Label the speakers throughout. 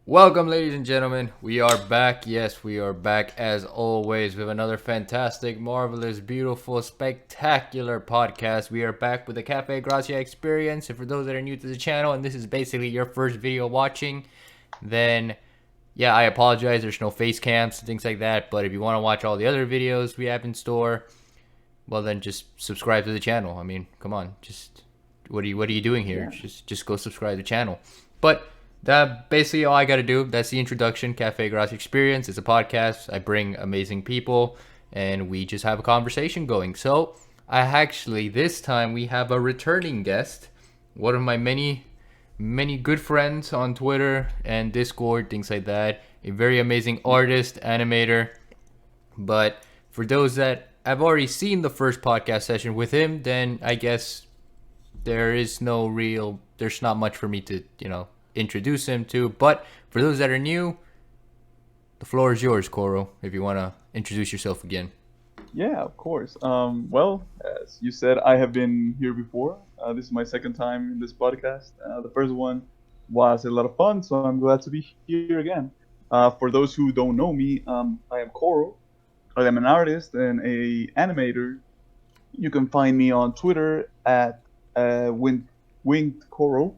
Speaker 1: Welcome, ladies and gentlemen. We are back. Yes, we are back as always with another fantastic, marvelous, beautiful, spectacular podcast. We are back with the Cafe Gracia Experience. And for those that are new to the channel and this is basically your first video watching, then yeah, I apologize. There's no face cams and things like that. But if you want to watch all the other videos we have in store, well then just subscribe to the channel. I mean, come on, just what are you doing here?
Speaker 2: Yeah.
Speaker 1: Just go subscribe to the channel. But that basically all I gotta do. That's the introduction. Cafe Gracia Experience. It's a podcast. I bring amazing people and we just have a conversation going. So I actually this time we have a returning guest, one of my many good friends on Twitter and Discord, things like that. A very amazing artist, animator. But for those that have already seen the first podcast session with him, then I guess there's not much for me to, introduce him to. But for those that are new, the floor is yours, Koro, if you want to introduce yourself again.
Speaker 2: Yeah, of course. Well, as you said, I have been here before. This is my second time in this podcast. The first one was a lot of fun, so I'm glad to be here again. For those who don't know me, I am Koro. I am an artist and a animator. You can find me on Twitter at WingedKoro.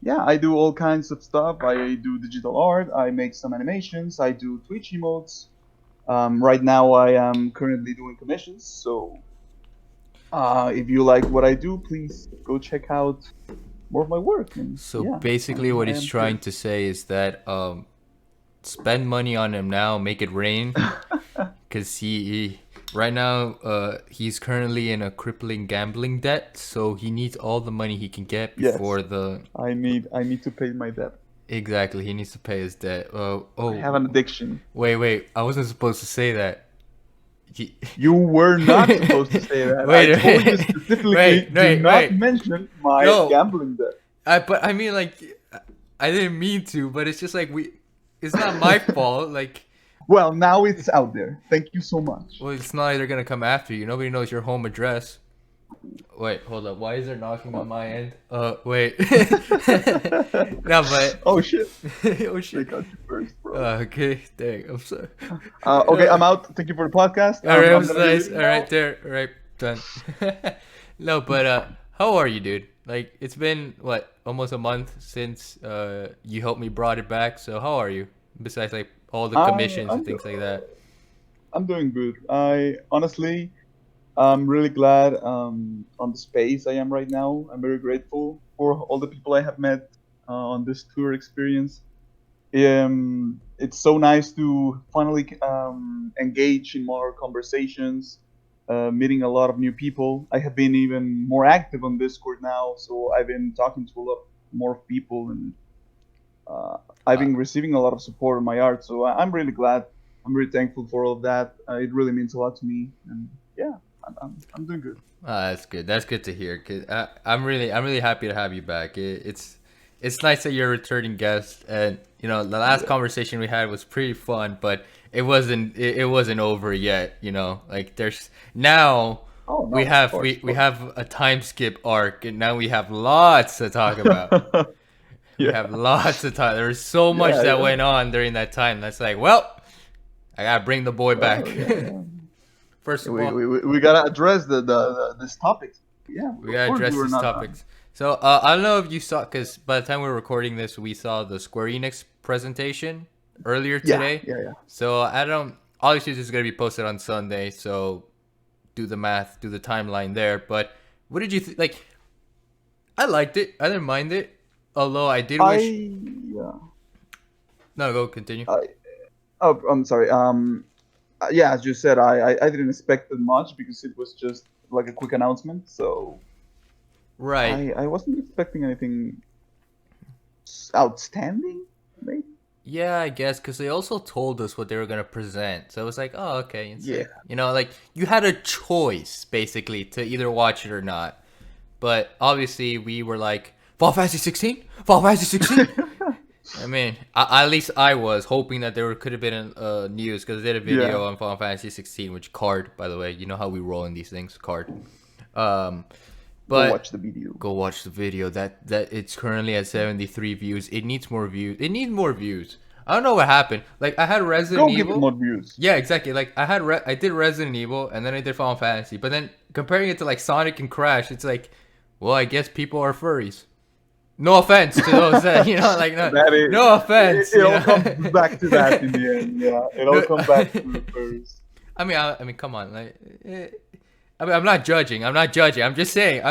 Speaker 2: Yeah, I do all kinds of stuff. I do digital art. I make some animations. I do Twitch emotes. Right now, I am currently doing commissions. So, if you like what I do, please go check out more of my work. And
Speaker 1: So
Speaker 2: yeah,
Speaker 1: basically, what
Speaker 2: I
Speaker 1: he's
Speaker 2: am
Speaker 1: trying
Speaker 2: here.
Speaker 1: to say is that spend money on him now, make it rain, because he right now he's currently in a crippling gambling debt, so he needs all the money he can get
Speaker 2: Yes,
Speaker 1: before the
Speaker 2: I need to pay my debt.
Speaker 1: exactly he needs to pay his debt.
Speaker 2: I have an addiction.
Speaker 1: Wait, I wasn't supposed to say that. He-
Speaker 2: You were not supposed to say that. I told you specifically, do not
Speaker 1: wait.
Speaker 2: mention my
Speaker 1: No,
Speaker 2: gambling debt.
Speaker 1: but I mean, like, I didn't mean to, but it's just like it's not my fault. Like,
Speaker 2: Well, now it's out there. Thank you so much.
Speaker 1: well, it's not they're gonna come after you. Nobody knows your home address. Wait, hold up. Why is there knocking on my end? Wait. No, but
Speaker 2: Oh shit!
Speaker 1: oh
Speaker 2: I
Speaker 1: shit.
Speaker 2: got you first, bro.
Speaker 1: Okay, dang. I'm sorry.
Speaker 2: Okay, I'm out. Thank you for the podcast.
Speaker 1: All right, it
Speaker 2: I'm
Speaker 1: was
Speaker 2: gonna be
Speaker 1: nice.
Speaker 2: leaving
Speaker 1: All
Speaker 2: now.
Speaker 1: right, there. All right, done. No, but how are you, dude? Like, it's been what, almost a month since you helped me brought it back. So how are you? Besides like all the
Speaker 2: I
Speaker 1: commissions and
Speaker 2: I'm
Speaker 1: things like that.
Speaker 2: I'm doing good. I honestly, I'm really glad on the space I am right now. I'm very grateful for all the people I have met on this tour experience. It's so nice to finally engage in more conversations, meeting a lot of new people. I have been even more active on Discord now, so I've been talking to a lot more people, and uh, I've
Speaker 1: Uh,
Speaker 2: been receiving a lot of support on my art. So I'm really glad. I'm really thankful for all of that. It really means a lot to me, and yeah, I'm doing good.
Speaker 1: that's good. That's good to hear. Cause I'm really happy to have you back. It's nice that you're a returning guest, and the last
Speaker 2: Yeah.
Speaker 1: conversation we had was pretty fun, but it wasn't over yet. Like there's now
Speaker 2: Oh
Speaker 1: we
Speaker 2: no, of
Speaker 1: have
Speaker 2: course,
Speaker 1: we
Speaker 2: of
Speaker 1: we
Speaker 2: course.
Speaker 1: have a time skip arc, and now we have lots to talk about. We
Speaker 2: Yeah,
Speaker 1: have lots to talk. There was so much
Speaker 2: yeah,
Speaker 1: that
Speaker 2: yeah.
Speaker 1: went on during that time. That's like, well, I gotta bring the boy back.
Speaker 2: Well, yeah, yeah.
Speaker 1: First of
Speaker 2: We,
Speaker 1: all,
Speaker 2: we, we we gotta address the this topic. Yeah,
Speaker 1: we
Speaker 2: of
Speaker 1: gotta
Speaker 2: course we
Speaker 1: address
Speaker 2: were
Speaker 1: these
Speaker 2: not done.
Speaker 1: topics. So I don't know if you saw, because by the time we were recording this, we saw the Square Enix presentation earlier
Speaker 2: Yeah,
Speaker 1: today.
Speaker 2: yeah, yeah.
Speaker 1: So I don't. Obviously, this is gonna be posted on Sunday. So do the math, do the timeline there. But what did you think? Like, I liked it. I didn't mind it. Although I did wish.
Speaker 2: Yeah.
Speaker 1: No, go continue.
Speaker 2: I oh, I'm sorry. Yeah, as you said, I didn't expect that much because it was just like a quick announcement. So
Speaker 1: Right.
Speaker 2: I wasn't expecting anything outstanding. Maybe.
Speaker 1: Yeah, I guess because they also told us what they were gonna present, so it was like, oh, okay, it's
Speaker 2: Yeah.
Speaker 1: like like you had a choice basically to either watch it or not. But obviously, we were like, Fall Fantasy 16, Fall Fantasy 16. I mean, at least I was hoping that there could have been news because they did a
Speaker 2: Yeah.
Speaker 1: video on Final Fantasy 16, which card, by the way, you know how we roll in these things, card. Um,
Speaker 2: Go
Speaker 1: But
Speaker 2: watch the video.
Speaker 1: go watch the video. That it's currently at 73 views. It needs more views. It needs more views. I don't know what happened. Like I had Resident
Speaker 2: Go give it
Speaker 1: Evil.
Speaker 2: more views.
Speaker 1: Yeah, exactly. Like I did Resident Evil and then I did Final Fantasy. But then comparing it to like Sonic and Crash, it's like, well, I guess people are furries. No offense to those that like
Speaker 2: That is,
Speaker 1: no offense.
Speaker 2: it all comes back to that in the end. Yeah, it all
Speaker 1: No-
Speaker 2: comes back to the first.
Speaker 1: I mean, come on. Like, I mean, I'm not judging. I'm not judging. I'm just saying.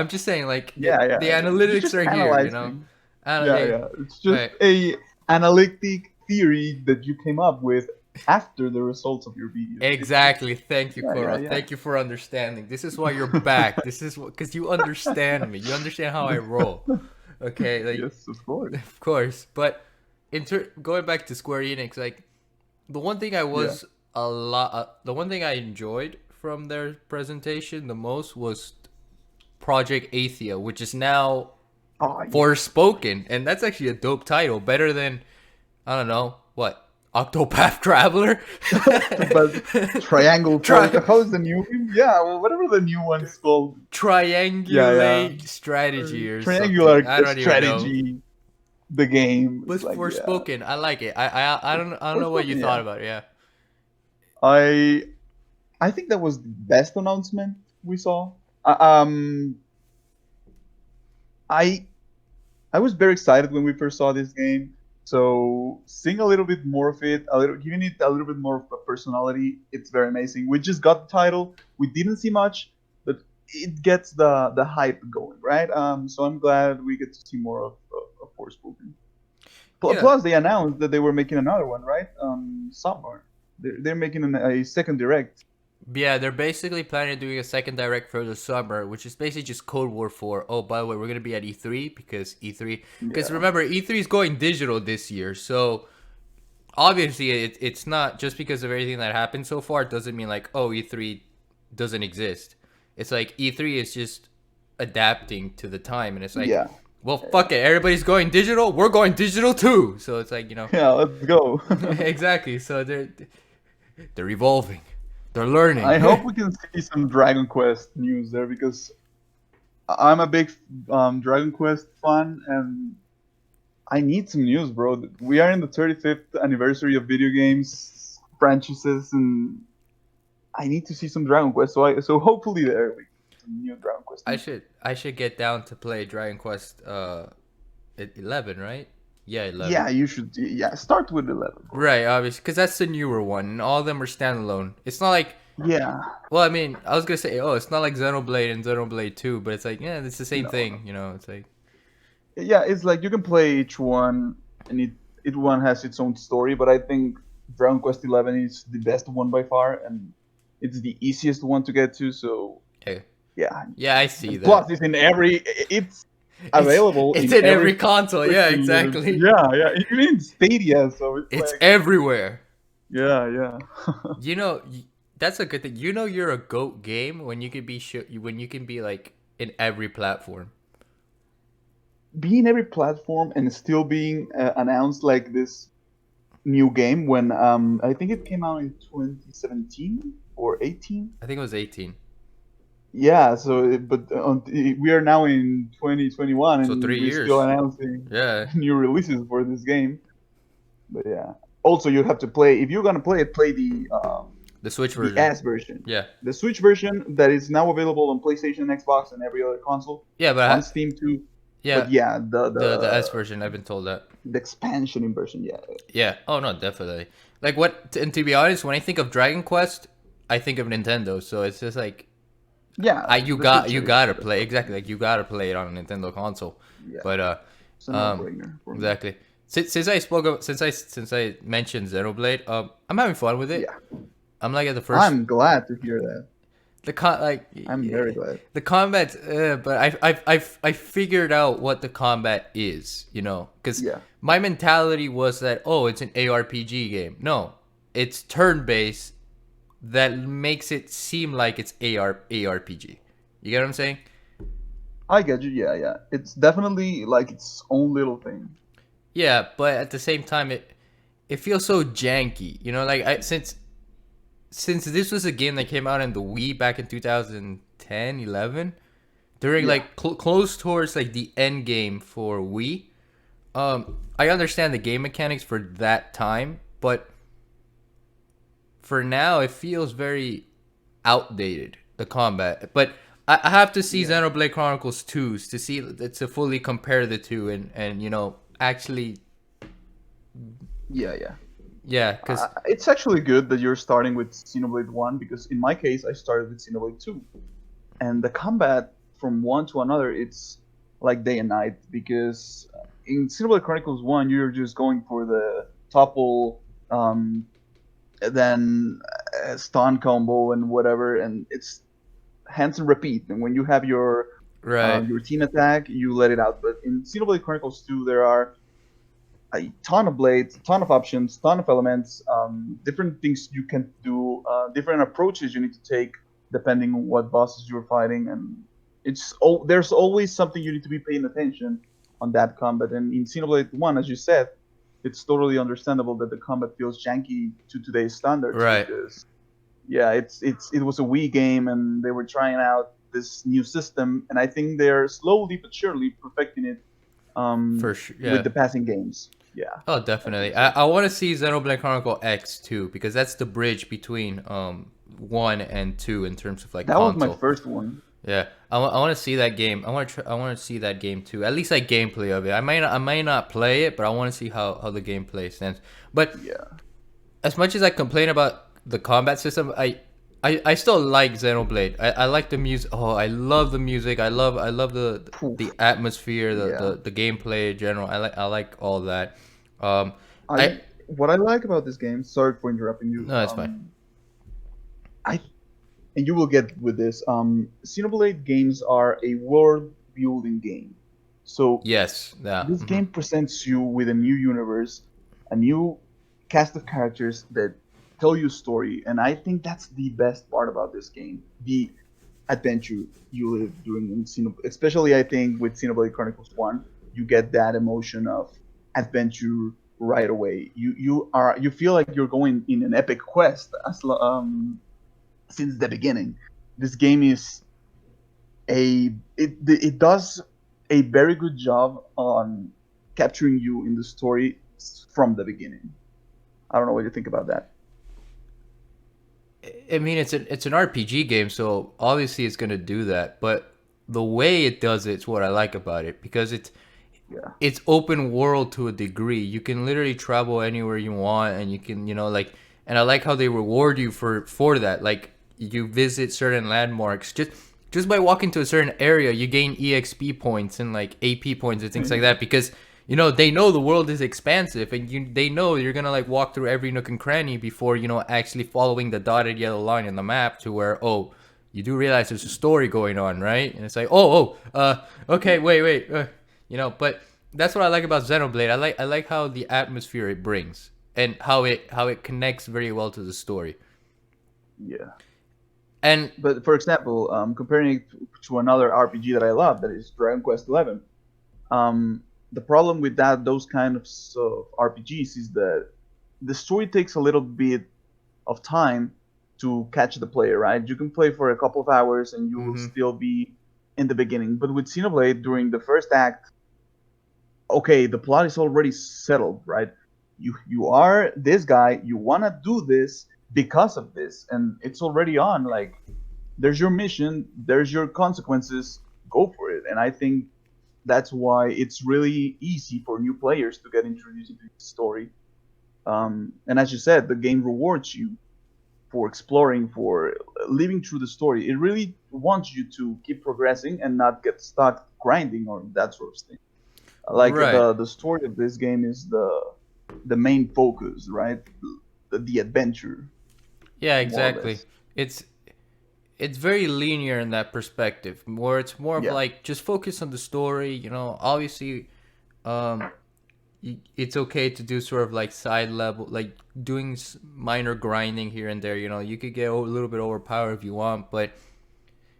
Speaker 1: Like,
Speaker 2: Yeah.
Speaker 1: the
Speaker 2: You're
Speaker 1: analytics
Speaker 2: just
Speaker 1: are here.
Speaker 2: analyzing. Yeah. It's just
Speaker 1: Right.
Speaker 2: a analytic theory that you came up with after the results of your video.
Speaker 1: Exactly. Thank you,
Speaker 2: Yeah,
Speaker 1: Koro.
Speaker 2: yeah.
Speaker 1: Thank you for understanding. This is why you're back. This is because you understand me. You understand how I roll. Okay. Like,
Speaker 2: Yes, of course.
Speaker 1: of course. But going back to Square Enix, like the one thing the one thing I enjoyed from their presentation the most was Project Athia, which is now
Speaker 2: Oh, yeah.
Speaker 1: Forspoken, and that's actually a dope title. Better than I don't know what Octopath Traveler.
Speaker 2: But Triangle how's the new one? Yeah, well, whatever the new one's called.
Speaker 1: Triangulate strategy or
Speaker 2: Triangular
Speaker 1: something. I don't
Speaker 2: strategy.
Speaker 1: even know.
Speaker 2: The game.
Speaker 1: But
Speaker 2: It's like,
Speaker 1: Forspoken, I like it. I don't know what you
Speaker 2: Forspoken,
Speaker 1: thought
Speaker 2: yeah.
Speaker 1: about it. Yeah.
Speaker 2: I think that was the best announcement we saw. I I was very excited when we first saw this game. So seeing a little bit more of it, giving it a little bit more of a personality, it's very amazing. We just got the title. We didn't see much, but it gets the hype going, right? So I'm glad we get to see more of Forspoken.
Speaker 1: Yeah.
Speaker 2: Plus, they announced that they were making another one, right? Summer. They're making a second direct.
Speaker 1: Yeah, they're basically planning on doing a second direct for the summer, which is basically just Code War for, oh, by the way, we're going to be at E3 because
Speaker 2: Yeah.
Speaker 1: remember, E3 is going digital this year. So obviously, it's not just because of everything that happened so far, it doesn't mean like, oh, E3 doesn't exist. It's like E3 is just adapting to the time. And it's like,
Speaker 2: Yeah.
Speaker 1: well, fuck it. Everybody's going digital. We're going digital too. So it's like,
Speaker 2: Yeah, let's go.
Speaker 1: exactly. So they're evolving. They're learning.
Speaker 2: I hope we can see some Dragon Quest news there because I'm a big Dragon Quest fan and I need some news, bro. We are in the 35th anniversary of video games franchises and I need to see some Dragon Quest. So hopefully there we get some new Dragon Quest.
Speaker 1: I should get down to play Dragon Quest 11, right? Yeah, 11.
Speaker 2: Yeah, you should. Yeah, start with 11. Bro.
Speaker 1: Right, obviously, because that's the newer one, and all of them are standalone. It's not like,
Speaker 2: Yeah.
Speaker 1: well, I mean, I was gonna say, oh, it's not like Xenoblade and Xenoblade 2, but it's like, yeah, it's the same
Speaker 2: No.
Speaker 1: thing, It's like,
Speaker 2: Yeah, it's like you can play each one, and it one has its own story. But I think Dragon Quest 11 is the best one by far, and it's the easiest one to get to. So
Speaker 1: okay.
Speaker 2: yeah,
Speaker 1: I see that.
Speaker 2: Plus, it's available.
Speaker 1: It's in every console. Yeah, exactly.
Speaker 2: Yeah, even in Stadia. So
Speaker 1: It's
Speaker 2: like,
Speaker 1: everywhere.
Speaker 2: yeah.
Speaker 1: That's a good thing. You're a GOAT game when you can be like in every platform.
Speaker 2: Being every platform and still being announced like this new game when I think it came out in 2017 or 18.
Speaker 1: I think it was 18.
Speaker 2: Yeah, we are now in 2021 and
Speaker 1: So 3
Speaker 2: we're
Speaker 1: years.
Speaker 2: still announcing
Speaker 1: Yeah.
Speaker 2: new releases for this game. But yeah, also you have to play if you're gonna play it. Play
Speaker 1: The Switch version.
Speaker 2: the S version.
Speaker 1: Yeah.
Speaker 2: The Switch version that is now available on PlayStation, Xbox, and every other console.
Speaker 1: Yeah, but
Speaker 2: On Steam too.
Speaker 1: yeah,
Speaker 2: But yeah,
Speaker 1: the S version. I've been told that.
Speaker 2: the expansion version. Yeah.
Speaker 1: Yeah. Oh no, definitely. Like and to be honest, when I think of Dragon Quest, I think of Nintendo. So it's just like
Speaker 2: Yeah.
Speaker 1: you
Speaker 2: the Switch
Speaker 1: gotta
Speaker 2: version.
Speaker 1: play exactly like you gotta play it on a Nintendo console.
Speaker 2: Yeah.
Speaker 1: But
Speaker 2: It's a no-brainer for me.
Speaker 1: exactly. Since I mentioned Xenoblade, I'm having fun with it.
Speaker 2: Yeah.
Speaker 1: I'm like at the first.
Speaker 2: I'm glad to hear that. I'm very glad.
Speaker 1: The combat, but I figured out what the combat is, because
Speaker 2: Yeah.
Speaker 1: my mentality was that it's an ARPG game. No, it's turn-based that makes it seem like it's ARPG. You get what I'm saying?
Speaker 2: I get you. Yeah. It's definitely like its own little thing.
Speaker 1: Yeah, but at the same time, it feels so janky. Like since this was a game that came out in the Wii back in 2010, 11, during
Speaker 2: Yeah,
Speaker 1: like close towards like the end game for Wii. I understand the game mechanics for that time, but for now it feels very outdated, the combat. But I have to see
Speaker 2: yeah,
Speaker 1: Xenoblade Chronicles 2 to see, to fully compare the two, and actually,
Speaker 2: yeah.
Speaker 1: yeah, because
Speaker 2: It's actually good that you're starting with Xenoblade 1 because in my case, I started with Xenoblade 2. And the combat from one to another, it's like day and night because in Xenoblade Chronicles 1, you're just going for the topple, um, then stun combo and whatever, and it's hands and repeat. And when you have
Speaker 1: right,
Speaker 2: your team attack, you let it out. But in Xenoblade Chronicles 2, there are a ton of blades, ton of options, ton of elements, different things you can do, different approaches you need to take depending on what bosses you're fighting, and there's always something you need to be paying attention on that combat. And in Xenoblade One, as you said, it's totally understandable that the combat feels janky to today's standards
Speaker 1: right,
Speaker 2: because yeah, it was a Wii game and they were trying out this new system, and I think they're slowly but surely perfecting it
Speaker 1: for sure,
Speaker 2: with
Speaker 1: yeah.
Speaker 2: the passing games. Yeah,
Speaker 1: Oh,
Speaker 2: I
Speaker 1: definitely.
Speaker 2: think
Speaker 1: I,
Speaker 2: so.
Speaker 1: I want to see Xenoblade Chronicle X too, because that's the bridge between one and two in terms of like
Speaker 2: That was my
Speaker 1: console.
Speaker 2: first one.
Speaker 1: Yeah, I want to see that game. I want to see that game too. At least like gameplay of it. I may not play it, but I want to see how the gameplay stands. But
Speaker 2: Yeah.
Speaker 1: as much as I complain about the combat system, I still like Xenoblade. I like the music. Oh, I love the music. I love the
Speaker 2: Poof.
Speaker 1: atmosphere,
Speaker 2: Yeah.
Speaker 1: the gameplay in general. I like all that. Um, I
Speaker 2: I what I like about this game. Sorry for interrupting you.
Speaker 1: No, it's fine.
Speaker 2: I and you will get with this. Xenoblade games are a world building game. So
Speaker 1: Yes, yeah.
Speaker 2: this game presents you with a new universe, a new cast of characters that tell you a story, and I think that's the best part about this game. The adventure you live during in especially I think with Xenoblade Chronicles 1, you get that emotion of adventure right away. You feel like you're going in an epic quest since the beginning. This game is it does a very good job on capturing you in the story from the beginning. I don't know what you think about that.
Speaker 1: I mean, it's an RPG game, so obviously it's gonna do that. But the way it does it's what I like about it, because
Speaker 2: Yeah.
Speaker 1: it's open world to a degree. You can literally travel anywhere you want, and you can, like, and I like how they reward you for that. Like, you visit certain landmarks just by walking to a certain area, you gain EXP points and like AP points and things like that, because they know the world is expansive, and they know you're gonna like walk through every nook and cranny before actually following the dotted yellow line in the map to where, oh, you do realize there's a story going on, right? And it's like, okay, wait, but that's what I like about Xenoblade. I like how the atmosphere it brings, and how it connects very well to the story.
Speaker 2: Yeah.
Speaker 1: And
Speaker 2: But for example, comparing it to another RPG that I love, that is Dragon Quest XI. The problem with those kind of RPGs is that the story takes a little bit of time to catch the player, right? You can play for a couple of hours and you will
Speaker 1: mhm.
Speaker 2: still be in the beginning. But with Xenoblade, during the first act, okay, the plot is already settled, right? You are this guy, you wanna do this because of this, and it's already on. Like, there's your mission, there's your consequences, go for it. And I think that's why it's really easy for new players to get introduced into the story. And as you said, the game rewards you for exploring, for living through the story. It really wants you to keep progressing and not get stuck grinding or that sort of thing. Like
Speaker 1: Right.
Speaker 2: the story of this game is the main focus, right? The adventure,
Speaker 1: Yeah,
Speaker 2: more or
Speaker 1: exactly.
Speaker 2: less.
Speaker 1: It's it's very linear in that perspective, where it's more of
Speaker 2: Yeah,
Speaker 1: like just focus on the story. Obviously, um, it's okay to do sort of like side level, like doing minor grinding here and there. You could get a little bit overpowered if you want, but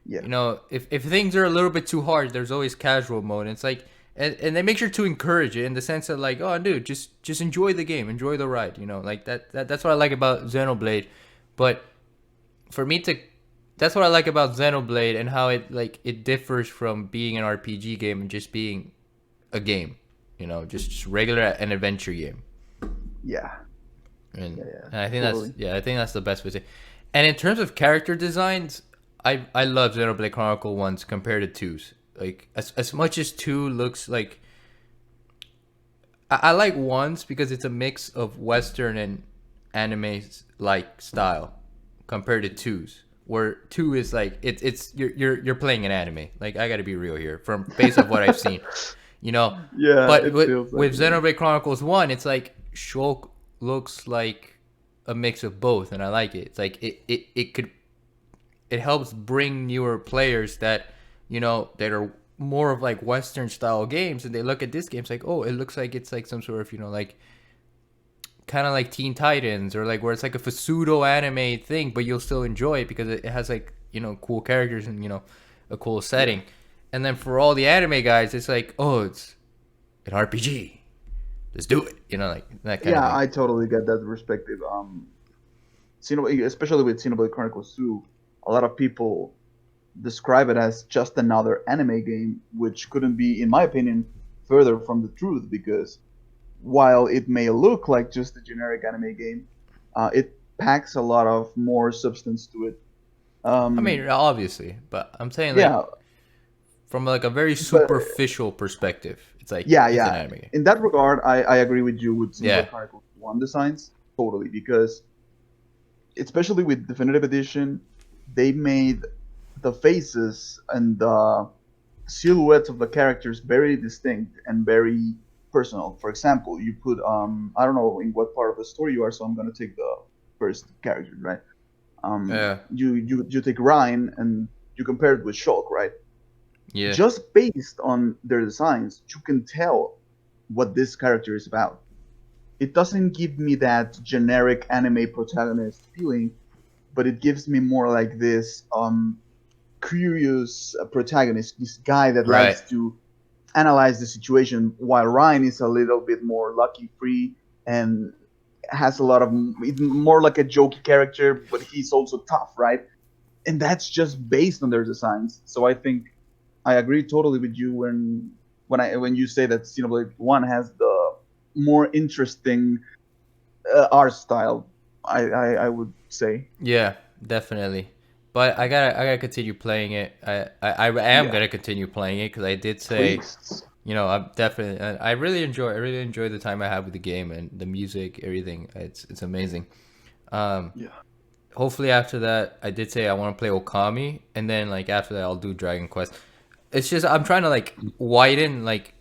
Speaker 2: yeah,
Speaker 1: if things are a little bit too hard, there's always casual mode. And it's like, and they make sure to encourage it in the sense that, like, oh, dude, just enjoy the game, enjoy the ride. Like that's what I like about Xenoblade. But for me to that's what I like about Xenoblade and how it differs from being an RPG game and just being a game, just regular an adventure game.
Speaker 2: Yeah,
Speaker 1: And,
Speaker 2: yeah, yeah,
Speaker 1: and I think
Speaker 2: totally.
Speaker 1: that's the best way to say. And in terms of character designs, I love Xenoblade Chronicle ones compared to twos. Like as much as two looks like I like ones because it's a mix of Western and anime like style compared to twos. Where two is like it's you're playing an anime. Like I got to be real here from based off what I've seen, you know.
Speaker 2: Yeah,
Speaker 1: But
Speaker 2: it feels like
Speaker 1: with
Speaker 2: it.
Speaker 1: Xenoblade Chronicles One, it's like Shulk looks like a mix of both, and I like it. It's like it helps bring newer players that are more of like Western style games, and they look at this game, it's like, oh, it looks like it's like some sort of like kind of like Teen Titans, or like where it's like a pseudo anime thing, but you'll still enjoy it because it has like cool characters and a cool
Speaker 2: Yeah,
Speaker 1: setting. And then for all the anime guys, it's like, oh, it's an RPG. Let's do it. Like that kind of
Speaker 2: yeah,
Speaker 1: thing.
Speaker 2: I totally get that perspective. Especially with Xenoblade Chronicles 2, a lot of people describe it as just another anime game, which couldn't be, in my opinion, further from the truth because while it may look like just a generic anime game, it packs a lot of more substance to it.
Speaker 1: I mean, obviously, but I'm saying
Speaker 2: Yeah,
Speaker 1: like from like a very
Speaker 2: but
Speaker 1: superficial perspective, it's like
Speaker 2: yeah,
Speaker 1: it's an
Speaker 2: yeah.
Speaker 1: anime game.
Speaker 2: In that regard, I agree with you with
Speaker 1: Yeah,
Speaker 2: Xenoblade Chronicles 1 designs, totally, because especially with Definitive Edition, they made the faces and the silhouettes of the characters very distinct and very personal. For example, you put I don't know in what part of the story you are, so I'm gonna take the first character, right?
Speaker 1: yeah,
Speaker 2: You take Ryan and you compare it with Shulk, right?
Speaker 1: yeah,
Speaker 2: Just based on their designs, you can tell what this character is about. It doesn't give me that generic anime protagonist feeling, but it gives me more like this curious protagonist, this guy that
Speaker 1: right.
Speaker 2: likes to analyze the situation, while Ryan is a little bit more lucky free and has a lot of more like a jokey character, but he's also tough, right? And that's just based on their designs. So I think I agree totally with you when you say that Xenoblade One has the more interesting art style. I would say.
Speaker 1: Yeah, definitely. But I gotta continue playing it. I am
Speaker 2: Yeah,
Speaker 1: gonna continue playing it because I did say,
Speaker 2: please.
Speaker 1: I'm definitely. I really enjoy the time I have with the game and the music, everything. It's amazing. Um,
Speaker 2: Yeah.
Speaker 1: Hopefully after that, I did say I want to play Okami, and then like after that, I'll do Dragon Quest. It's just I'm trying to like widen like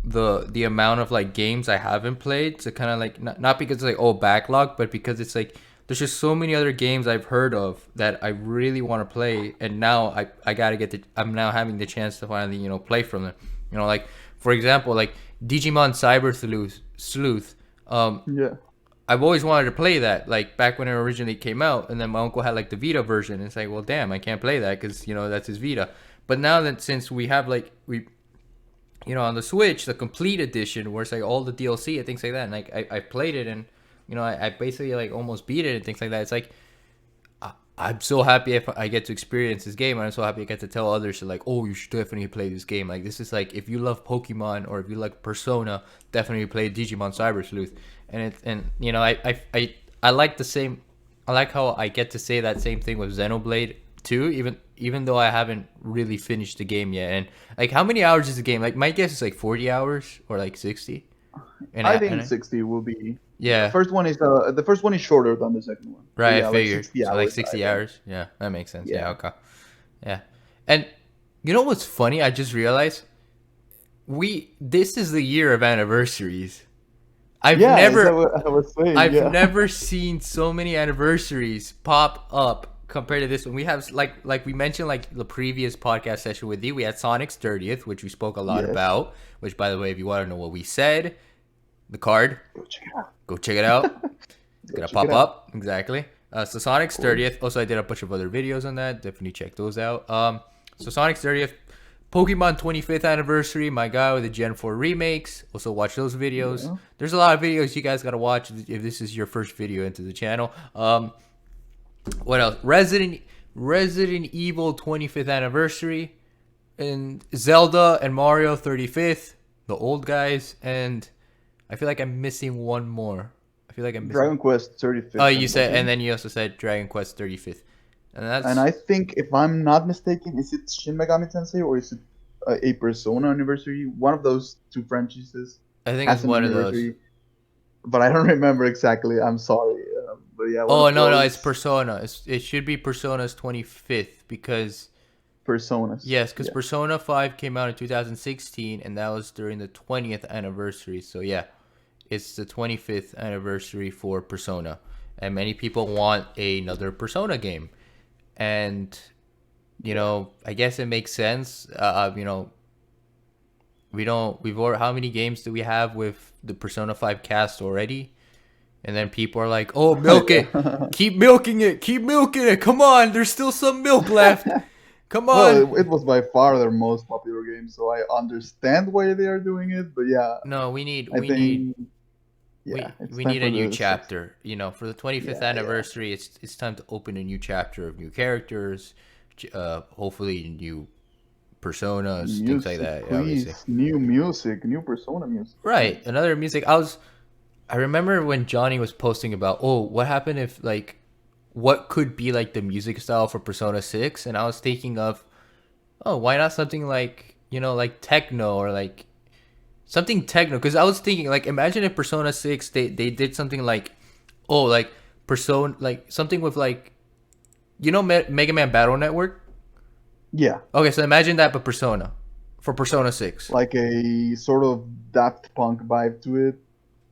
Speaker 1: the amount of like games I haven't played to kind of like not because it's like backlog, but because it's like there's just so many other games I've heard of that I really want to play, and now I gotta get I'm now having the chance to finally play from them. Like for example, like Digimon Cyber Sleuth.
Speaker 2: Yeah.
Speaker 1: I've always wanted to play that, like back when it originally came out, and then my uncle had like the Vita version. And it's like, well, damn, I can't play that because that's his Vita. But now that since we have like we on the Switch, the complete edition where it's like all the DLC and things like that. And like I played it and I basically like almost beat it and things like that. It's like I'm so happy if I get to experience this game, and I'm so happy I get to tell others to like, oh, you should definitely play this game. Like this is like if you love Pokemon or if you like Persona, definitely play Digimon Cyber Sleuth. And I like the same. I like how I get to say that same thing with Xenoblade too, even though I haven't really finished the game yet. And like, how many hours is the game? Like, my guess is like 40 hours or like 60.
Speaker 2: I think 60 will be.
Speaker 1: Yeah,
Speaker 2: The first one is shorter than the second one. So
Speaker 1: right. I
Speaker 2: yeah, like
Speaker 1: figured
Speaker 2: 60
Speaker 1: so like
Speaker 2: hours, I
Speaker 1: 60
Speaker 2: think.
Speaker 1: hours. Yeah, that makes sense. Yeah,
Speaker 2: Yeah.
Speaker 1: okay. Yeah, and you know what's funny? I just realized this is the year of anniversaries. I've
Speaker 2: Yeah, as
Speaker 1: never
Speaker 2: I was saying,
Speaker 1: I've
Speaker 2: yeah.
Speaker 1: never seen so many anniversaries pop up compared to this one. We have like we mentioned like the previous podcast session with you. We had Sonic's 30th, which we spoke a lot
Speaker 2: Yes.
Speaker 1: about. Which, by the way, if you want to know what we said, the card,
Speaker 2: Go check it out.
Speaker 1: go check it out. It's
Speaker 2: Go
Speaker 1: gonna
Speaker 2: check it
Speaker 1: pop
Speaker 2: out.
Speaker 1: up exactly. So
Speaker 2: Of
Speaker 1: Sonic's
Speaker 2: course.
Speaker 1: 30th. Also, I did a bunch of other videos on that. Definitely check those out. So Sonic's 30th, Pokemon 25th anniversary. My guy with the Gen 4 remakes. Also watch those videos.
Speaker 2: Yeah.
Speaker 1: There's a lot of videos you guys gotta watch if this is your first video into the channel. What else? Resident Evil 25th anniversary, and Zelda and Mario 35th, the old guys, and I feel like I'm missing one more. I feel like I'm missing.
Speaker 2: Dragon Quest
Speaker 1: Oh,
Speaker 2: 35th
Speaker 1: you said, and
Speaker 2: anniversary.
Speaker 1: then you also said Dragon Quest 35th, and
Speaker 2: And
Speaker 1: that's
Speaker 2: I think, if I'm not mistaken, is it Shin Megami Tensei or is it a Persona anniversary? One of those two franchises
Speaker 1: I think it's
Speaker 2: has an
Speaker 1: one of those.
Speaker 2: anniversary, but I don't remember exactly. I'm sorry. But yeah, one
Speaker 1: Oh
Speaker 2: of
Speaker 1: no, it's
Speaker 2: those
Speaker 1: Persona. It should be Persona's 25th because
Speaker 2: personas.
Speaker 1: yes, because
Speaker 2: Yeah.
Speaker 1: Persona 5 came out in 2016, and that was during the 20th anniversary. So yeah, it's the 25th anniversary for Persona, and many people want another Persona game, and
Speaker 2: Yeah.
Speaker 1: I guess it makes sense. We don't. We've already, how many games do we have with the Persona 5 cast already? And then people are like, "Oh, milk it,
Speaker 2: Yeah.
Speaker 1: keep milking it, keep milking it. Come on, there's still some milk left. Come
Speaker 2: Well,
Speaker 1: on."
Speaker 2: it was by far their most popular game, so I understand why they are doing it. But yeah,
Speaker 1: No, we need
Speaker 2: I
Speaker 1: we need
Speaker 2: think yeah, it's
Speaker 1: we
Speaker 2: time
Speaker 1: need
Speaker 2: for
Speaker 1: a new
Speaker 2: the six.
Speaker 1: chapter. For the 25th
Speaker 2: Yeah, yeah.
Speaker 1: anniversary, it's time to open a new chapter of new characters, hopefully new personas, things like
Speaker 2: Music,
Speaker 1: that. Obviously,
Speaker 2: please. New music, new Persona music.
Speaker 1: right? Another music. I remember when Johnny was posting about, oh, what happened if like, what could be like the music style for Persona 6, and I was thinking of, oh, why not something like like techno or like something techno? Because I was thinking like, imagine if Persona 6 they did something like, oh, like Persona, like something with like Mega Man Battle Network.
Speaker 2: Yeah,
Speaker 1: Okay, so imagine that, but Persona for Persona 6.
Speaker 2: like a sort of Daft Punk vibe to it,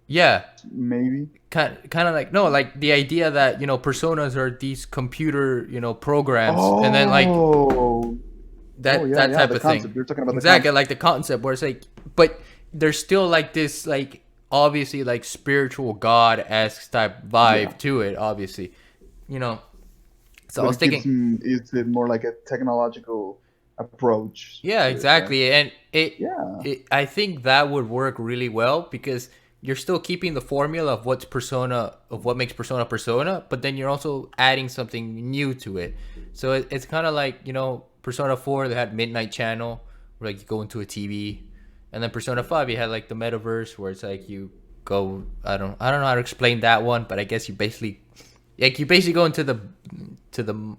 Speaker 1: Yeah,
Speaker 2: maybe.
Speaker 1: kind of like, no, like the idea that personas are these computer programs, and then like
Speaker 2: Oh, oh yeah,
Speaker 1: that
Speaker 2: yeah.
Speaker 1: type
Speaker 2: The
Speaker 1: of thing.
Speaker 2: concept. You're talking about the
Speaker 1: Exactly,
Speaker 2: concept.
Speaker 1: like the concept where it's like, but there's still like this like obviously like spiritual god esque type
Speaker 2: Yeah,
Speaker 1: vibe to it. Obviously, you know. So I
Speaker 2: but
Speaker 1: was thinking,
Speaker 2: it's more like a technological approach
Speaker 1: yeah,
Speaker 2: to it, right?
Speaker 1: exactly, and
Speaker 2: Yeah,
Speaker 1: I think that would work really well because you're still keeping the formula of what makes Persona Persona, but then you're also adding something new to it. So it's kind of like Persona 4, they had Midnight Channel where like you go into a TV, and then Persona 5 you had like the metaverse where it's like you go, I don't know how to explain that one, but I guess you basically go into to the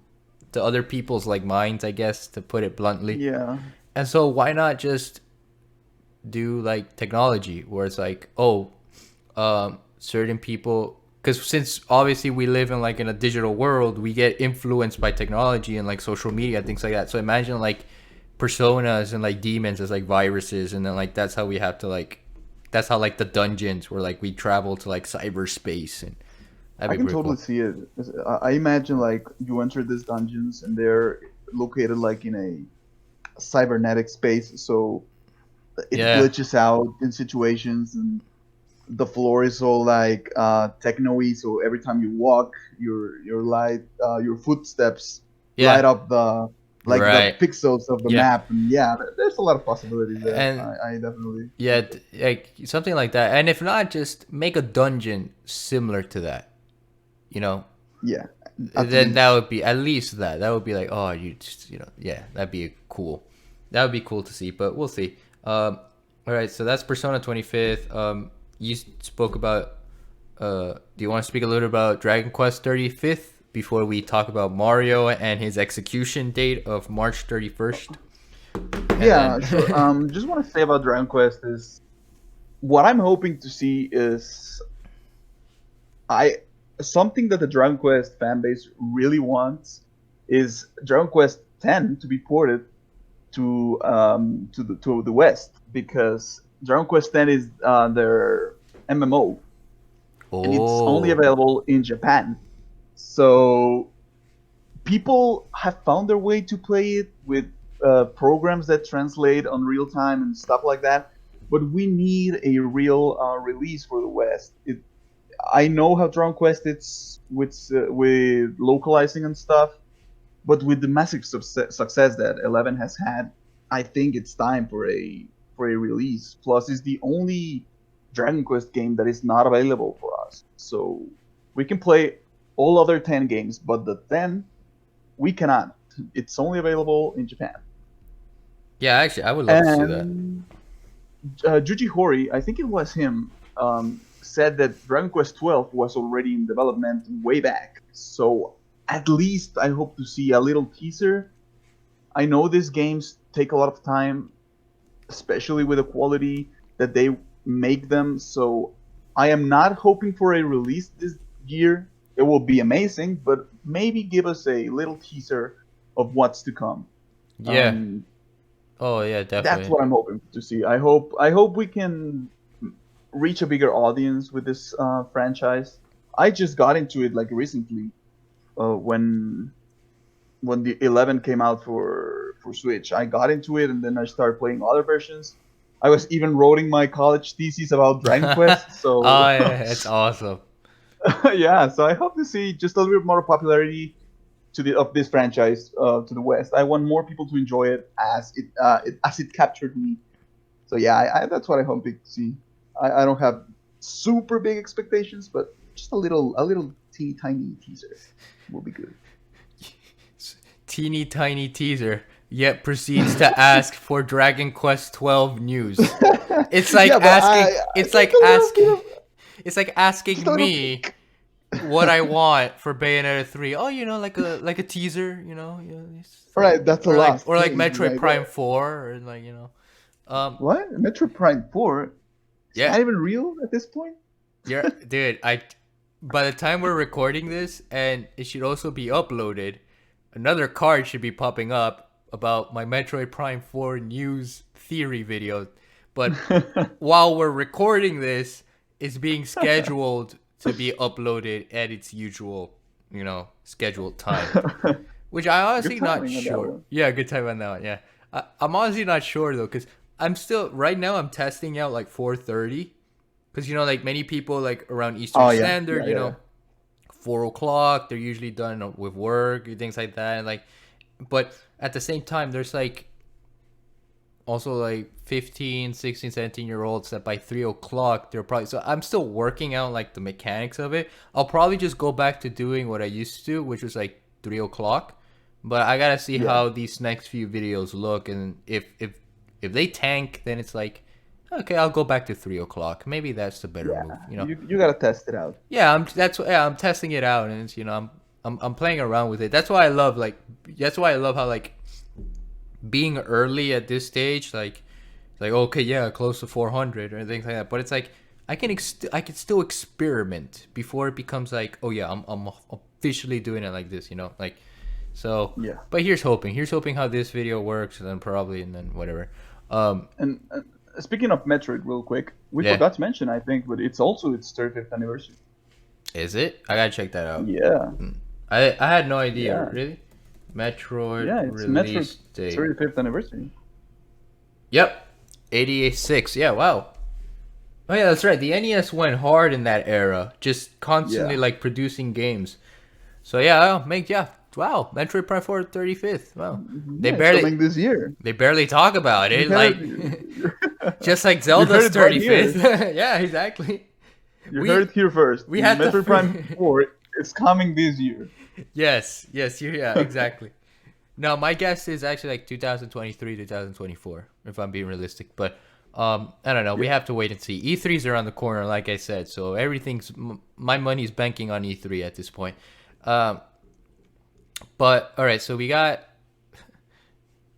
Speaker 1: to other people's like minds, I guess, to put it bluntly.
Speaker 2: yeah,
Speaker 1: And so why not just do like technology where it's like, oh, certain people, because since obviously we live in like in a digital world, we get influenced by technology and like social media, things like that. So imagine like personas and like demons as like viruses, and then like that's how like the dungeons where like we travel to like cyberspace, and that'd
Speaker 2: I
Speaker 1: be
Speaker 2: can
Speaker 1: pretty
Speaker 2: totally
Speaker 1: cool.
Speaker 2: see it. I imagine like you enter these dungeons and they're located like in a cybernetic space, so it
Speaker 1: Yeah,
Speaker 2: glitches out in situations, and the floor is all like techno-y. So every time you walk, your light, your footsteps light
Speaker 1: yeah,
Speaker 2: up the like the
Speaker 1: right.
Speaker 2: pixels of the
Speaker 1: Yeah,
Speaker 2: map, and yeah, there's a lot of possibilities there.
Speaker 1: and
Speaker 2: I definitely
Speaker 1: yeah,
Speaker 2: think so.
Speaker 1: like something like that. And if not, just make a dungeon similar to that. You know,
Speaker 2: Yeah, at
Speaker 1: then that would
Speaker 2: least.
Speaker 1: be at least that. That would be like, oh, you just yeah, that'd be cool. That would be cool to see, but we'll see. All right, so that's Persona 25th. You spoke about. Do you want to speak a little about Dragon Quest 35th before we talk about Mario and his execution date of March 31st? And
Speaker 2: Yeah, sure.
Speaker 1: then,
Speaker 2: Just want to say about Dragon Quest is what I'm hoping to see is I something that the Dragon Quest fan base really wants is Dragon Quest X to be ported to the West, because Dragon Quest X is their MMO, and it's only
Speaker 1: oh,
Speaker 2: available in Japan. So people have found their way to play it with programs that translate on real time and stuff like that. But we need a real release for the West. I know how Dragon Quest it's with localizing and stuff, but with the massive success that 11 has had, I think it's time for a release. Plus, it's the only Dragon Quest game that is not available for us, so we can play all other 10 games, but the 10 we cannot. It's only available in Japan.
Speaker 1: Yeah, actually, I would love to see that.
Speaker 2: And Juji Hori, I think it was him, said that Dragon Quest 12 was already in development way back. So at least I hope to see a little teaser. I know these games take a lot of time, especially with the quality that they make them. So I am not hoping for a release this year. It will be amazing, but maybe give us a little teaser of what's to come.
Speaker 1: Yeah.
Speaker 2: Um,
Speaker 1: Oh yeah,
Speaker 2: that's
Speaker 1: definitely.
Speaker 2: what I'm hoping to see. I hope we can reach a bigger audience with this franchise. I just got into it like recently, when the 11 came out for Switch. I got into it and then I started playing other versions. I was even writing my college thesis about Dragon Quest.
Speaker 1: Oh
Speaker 2: So
Speaker 1: yeah, it's awesome.
Speaker 2: yeah, so I hope to see just a little bit more popularity of this franchise to the West. I want more people to enjoy it as it captured me. So yeah, that's what I hope to see. I don't have super big expectations, but just a little teeny tiny teaser will be good.
Speaker 1: Teeny tiny teaser, yet proceeds to ask for Dragon Quest 12 news. It's like
Speaker 2: Yeah, but
Speaker 1: asking. It's
Speaker 2: just
Speaker 1: like
Speaker 2: a little bit
Speaker 1: asking.
Speaker 2: of
Speaker 1: It's like
Speaker 2: just a
Speaker 1: asking
Speaker 2: little
Speaker 1: me
Speaker 2: peek.
Speaker 1: what I want for Bayonetta 3. Oh, like a teaser.
Speaker 2: All right, that's the last
Speaker 1: or like
Speaker 2: thing
Speaker 1: Metroid
Speaker 2: right
Speaker 1: Prime
Speaker 2: there.
Speaker 1: 4, or um,
Speaker 2: What? Metro Prime 4? Is
Speaker 1: yeah,
Speaker 2: that even real at this point?
Speaker 1: dude. By the time we're recording this, and it should also be uploaded, another card should be popping up about my Metroid Prime 4 news theory video. But while we're recording this, it's being scheduled to be uploaded at its usual, scheduled time. Which I
Speaker 2: Good
Speaker 1: honestly not
Speaker 2: timing on that
Speaker 1: sure.
Speaker 2: one.
Speaker 1: Yeah, good time on that one. Yeah, I'm honestly not sure though, because I'm still right now. I'm testing out like 4:30, because like many people like around Eastern
Speaker 2: Oh yeah, yeah,
Speaker 1: Standard,
Speaker 2: yeah.
Speaker 1: 4 o'clock. They're usually done with work and things like that, and but at the same time, there's like also like 15, 16, 17 year olds that by 3 o'clock they're probably, so I'm still working out like the mechanics of it. I'll probably just go back to doing what I used to, which was like 3 o'clock. But I gotta see
Speaker 2: Yeah,
Speaker 1: how these next few videos look, and if they tank, then it's like, okay, I'll go back to 3 o'clock. Maybe that's the better
Speaker 2: yeah.
Speaker 1: move.
Speaker 2: You gotta test it out.
Speaker 1: Yeah, I'm testing it out, and it's I'm playing around with it. That's why I love how like being early at this stage, like okay, yeah, close to 400 or things like that. But it's like I can still experiment before it becomes like, oh yeah, I'm officially doing it like this, like so.
Speaker 2: Yeah.
Speaker 1: But here's hoping how this video works, and then whatever.
Speaker 2: And speaking of Metroid, real quick, we
Speaker 1: Yeah,
Speaker 2: forgot to mention, I think, but it's also its 35th anniversary.
Speaker 1: is it? I gotta check that out.
Speaker 2: Yeah,
Speaker 1: I had no idea,
Speaker 2: yeah,
Speaker 1: really. Metroid
Speaker 2: yeah. It's
Speaker 1: release
Speaker 2: Metroid's
Speaker 1: date.
Speaker 2: 35th anniversary.
Speaker 1: Yep, 88.6. Yeah, wow. Oh yeah, that's right. The NES went hard in that era, just constantly
Speaker 2: Yeah.
Speaker 1: like producing games. So yeah, wow, Metroid Prime 4 35th. Wow, they
Speaker 2: Yeah, it's
Speaker 1: barely
Speaker 2: coming this year.
Speaker 1: they barely talk about
Speaker 2: You
Speaker 1: it,
Speaker 2: heard,
Speaker 1: like just like
Speaker 2: you heard
Speaker 1: Zelda's
Speaker 2: it right
Speaker 1: 35th.
Speaker 2: here.
Speaker 1: Yeah, exactly.
Speaker 2: You
Speaker 1: We
Speaker 2: heard it here first.
Speaker 1: we had to
Speaker 2: Metroid Prime 4 is coming this year.
Speaker 1: yes, yeah, exactly. No, my guess is actually like 2023, 2024, if I'm being realistic. But I don't know. We
Speaker 2: Yeah.
Speaker 1: have to wait and see. E3's around the corner, like I said. So my money's banking on E3 at this point. Um, but all right, so we got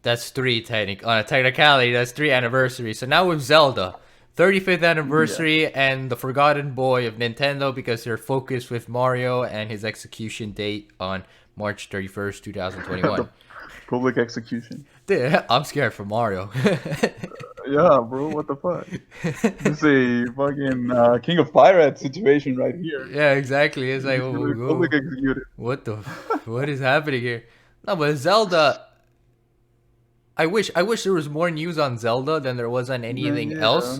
Speaker 1: that's three on a technicality. That's three anniversaries. So now with Zelda, 35th
Speaker 2: Yeah.
Speaker 1: anniversary and the Forgotten Boy of Nintendo, because they're focused with Mario and his execution date on March 31st, 2021.
Speaker 2: The public execution.
Speaker 1: Dude, I'm scared for Mario.
Speaker 2: Yeah, bro, what the fuck? This is a fucking King of Pirates situation right here.
Speaker 1: Yeah, exactly. It's like,
Speaker 2: He's gonna be public executed.
Speaker 1: what is happening here? No, but Zelda. I wish there was more news on Zelda than there was on anything else.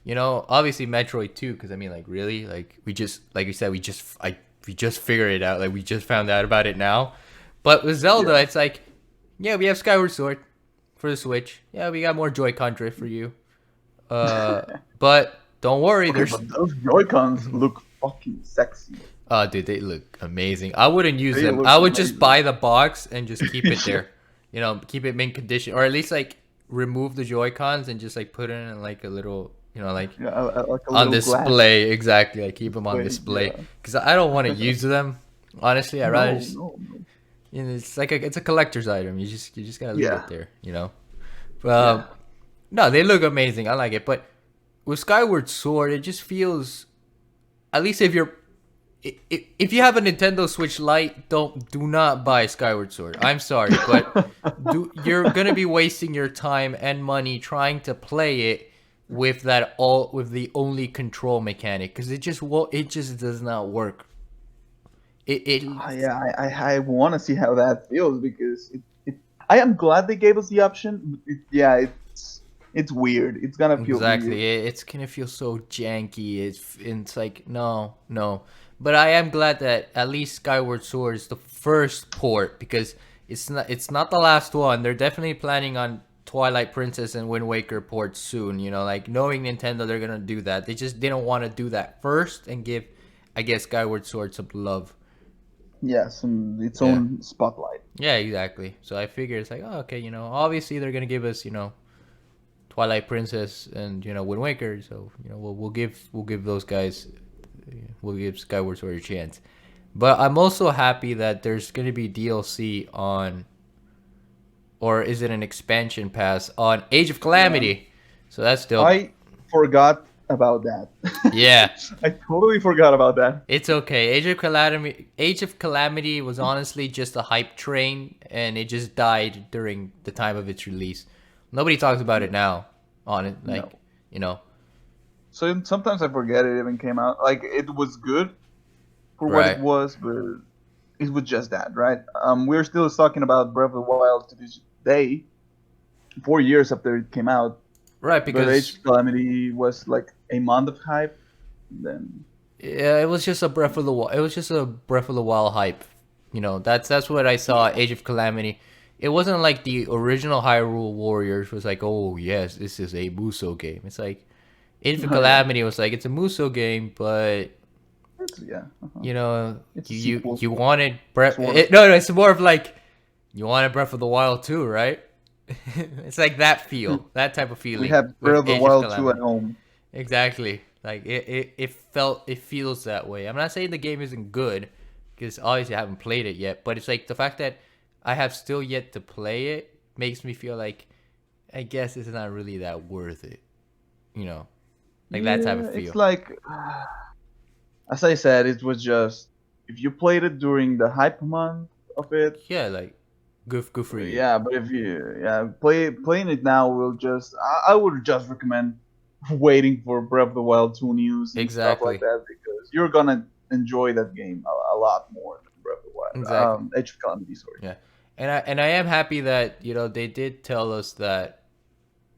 Speaker 2: Yeah.
Speaker 1: Obviously Metroid too, because I mean, like, really, like we just, like you said, we just figured it out. Like we just found out about it now. But with Zelda,
Speaker 2: Yeah.
Speaker 1: it's like, yeah, we have Skyward Sword for the Switch. Yeah, we got more Joy-Con drift for you. But don't worry,
Speaker 2: Okay,
Speaker 1: there's
Speaker 2: but those Joy-Cons look fucking sexy.
Speaker 1: Oh, dude, they look amazing. I wouldn't use
Speaker 2: They
Speaker 1: them.
Speaker 2: look
Speaker 1: I would just
Speaker 2: amazing.
Speaker 1: buy the box and just keep it
Speaker 2: Yeah,
Speaker 1: there. You know, keep it mint condition, or at least like remove the Joy Cons and just like put it in like a little, like
Speaker 2: yeah, like a
Speaker 1: on
Speaker 2: little glass
Speaker 1: display. Exactly, like keep them on
Speaker 2: display.
Speaker 1: display
Speaker 2: Yeah.
Speaker 1: because I don't want to use them. Honestly, I rather
Speaker 2: No,
Speaker 1: just,
Speaker 2: no, no.
Speaker 1: it's like it's a collector's item. You just gotta leave
Speaker 2: Yeah,
Speaker 1: it there. Um,
Speaker 2: yeah.
Speaker 1: no, they look amazing. I like it, but with Skyward Sword, it just feels, at least if you have a Nintendo Switch Lite, do not buy Skyward Sword. I'm sorry, but you're gonna be wasting your time and money trying to play it with the only control mechanic because it just does not work. It
Speaker 2: Yeah, I want to see how that feels because I am glad they gave us the option. Yeah, it's weird. It's gonna feel
Speaker 1: Exactly.
Speaker 2: weird.
Speaker 1: It's gonna feel so janky. It's like no, no. But I am glad that at least Skyward Sword is the first port because it's not the last one. They're definitely planning on Twilight Princess and Wind Waker ports soon. Like knowing Nintendo, they're gonna do that. They just didn't want to do that first and give, I guess, Skyward Sword some love.
Speaker 2: Yes, and its
Speaker 1: Yeah.
Speaker 2: own spotlight.
Speaker 1: Yeah, exactly. So I figured it's like, oh, okay, obviously they're gonna give us, Twilight Princess and Wind Waker. So we'll give those guys, we'll give Skyward Sword a chance. But I'm also happy that there's gonna be DLC on, or is it an expansion pass on Age of
Speaker 2: Yeah,
Speaker 1: Calamity? So that's dope.
Speaker 2: I forgot about that.
Speaker 1: Yeah,
Speaker 2: I totally forgot about that.
Speaker 1: it's okay. Age of Calamity was honestly just a hype train, and it just died during the time of its release. Nobody talks about it
Speaker 2: Yeah,
Speaker 1: now. On it, like
Speaker 2: no.
Speaker 1: you know,
Speaker 2: So sometimes I forget it even came out. Like it was good for what it
Speaker 1: right?
Speaker 2: was, but it was just that, right? We're still talking about Breath of the Wild to this day, 4 years after it came out.
Speaker 1: Right,
Speaker 2: But Age
Speaker 1: because
Speaker 2: of Calamity was like a month of hype. Then
Speaker 1: yeah, it was just a Breath of the Wild. It was just a Breath of the Wild hype. That's what I saw.
Speaker 2: yeah,
Speaker 1: Age of Calamity. It wasn't like the original Hyrule Warriors was like, oh yes, this is a Muso game. It's like Age of
Speaker 2: oh yeah,
Speaker 1: Calamity was like it's a Muso game, but
Speaker 2: yeah, it's a sequel,
Speaker 1: you wanted Breath.
Speaker 2: sort of.
Speaker 1: No, it's more of like you wanted Breath of the Wild too, right? It's like that that type of
Speaker 2: We
Speaker 1: feeling
Speaker 2: have Breath
Speaker 1: with
Speaker 2: of the
Speaker 1: Age of
Speaker 2: Wild 2 at
Speaker 1: Calamity.
Speaker 2: home.
Speaker 1: Exactly. Like it feels that way. I'm not saying the game isn't good because obviously I haven't played it yet, but it's like the fact that I have still yet to play it makes me feel like I guess it's not really that worth it. You know, like that type of
Speaker 2: Yeah, it's
Speaker 1: feel.
Speaker 2: like, as I said, it was just if you played it during the hype month of it,
Speaker 1: Yeah, like good for you.
Speaker 2: yeah. But if you playing it now will just I would just recommend waiting for Breath of the Wild 2 news and stuff like
Speaker 1: Exactly.
Speaker 2: that because you're gonna enjoy that game a lot more than Breath of the Wild.
Speaker 1: Exactly.
Speaker 2: Age of Calamity, sorry.
Speaker 1: Yeah. And I am happy that they did tell us that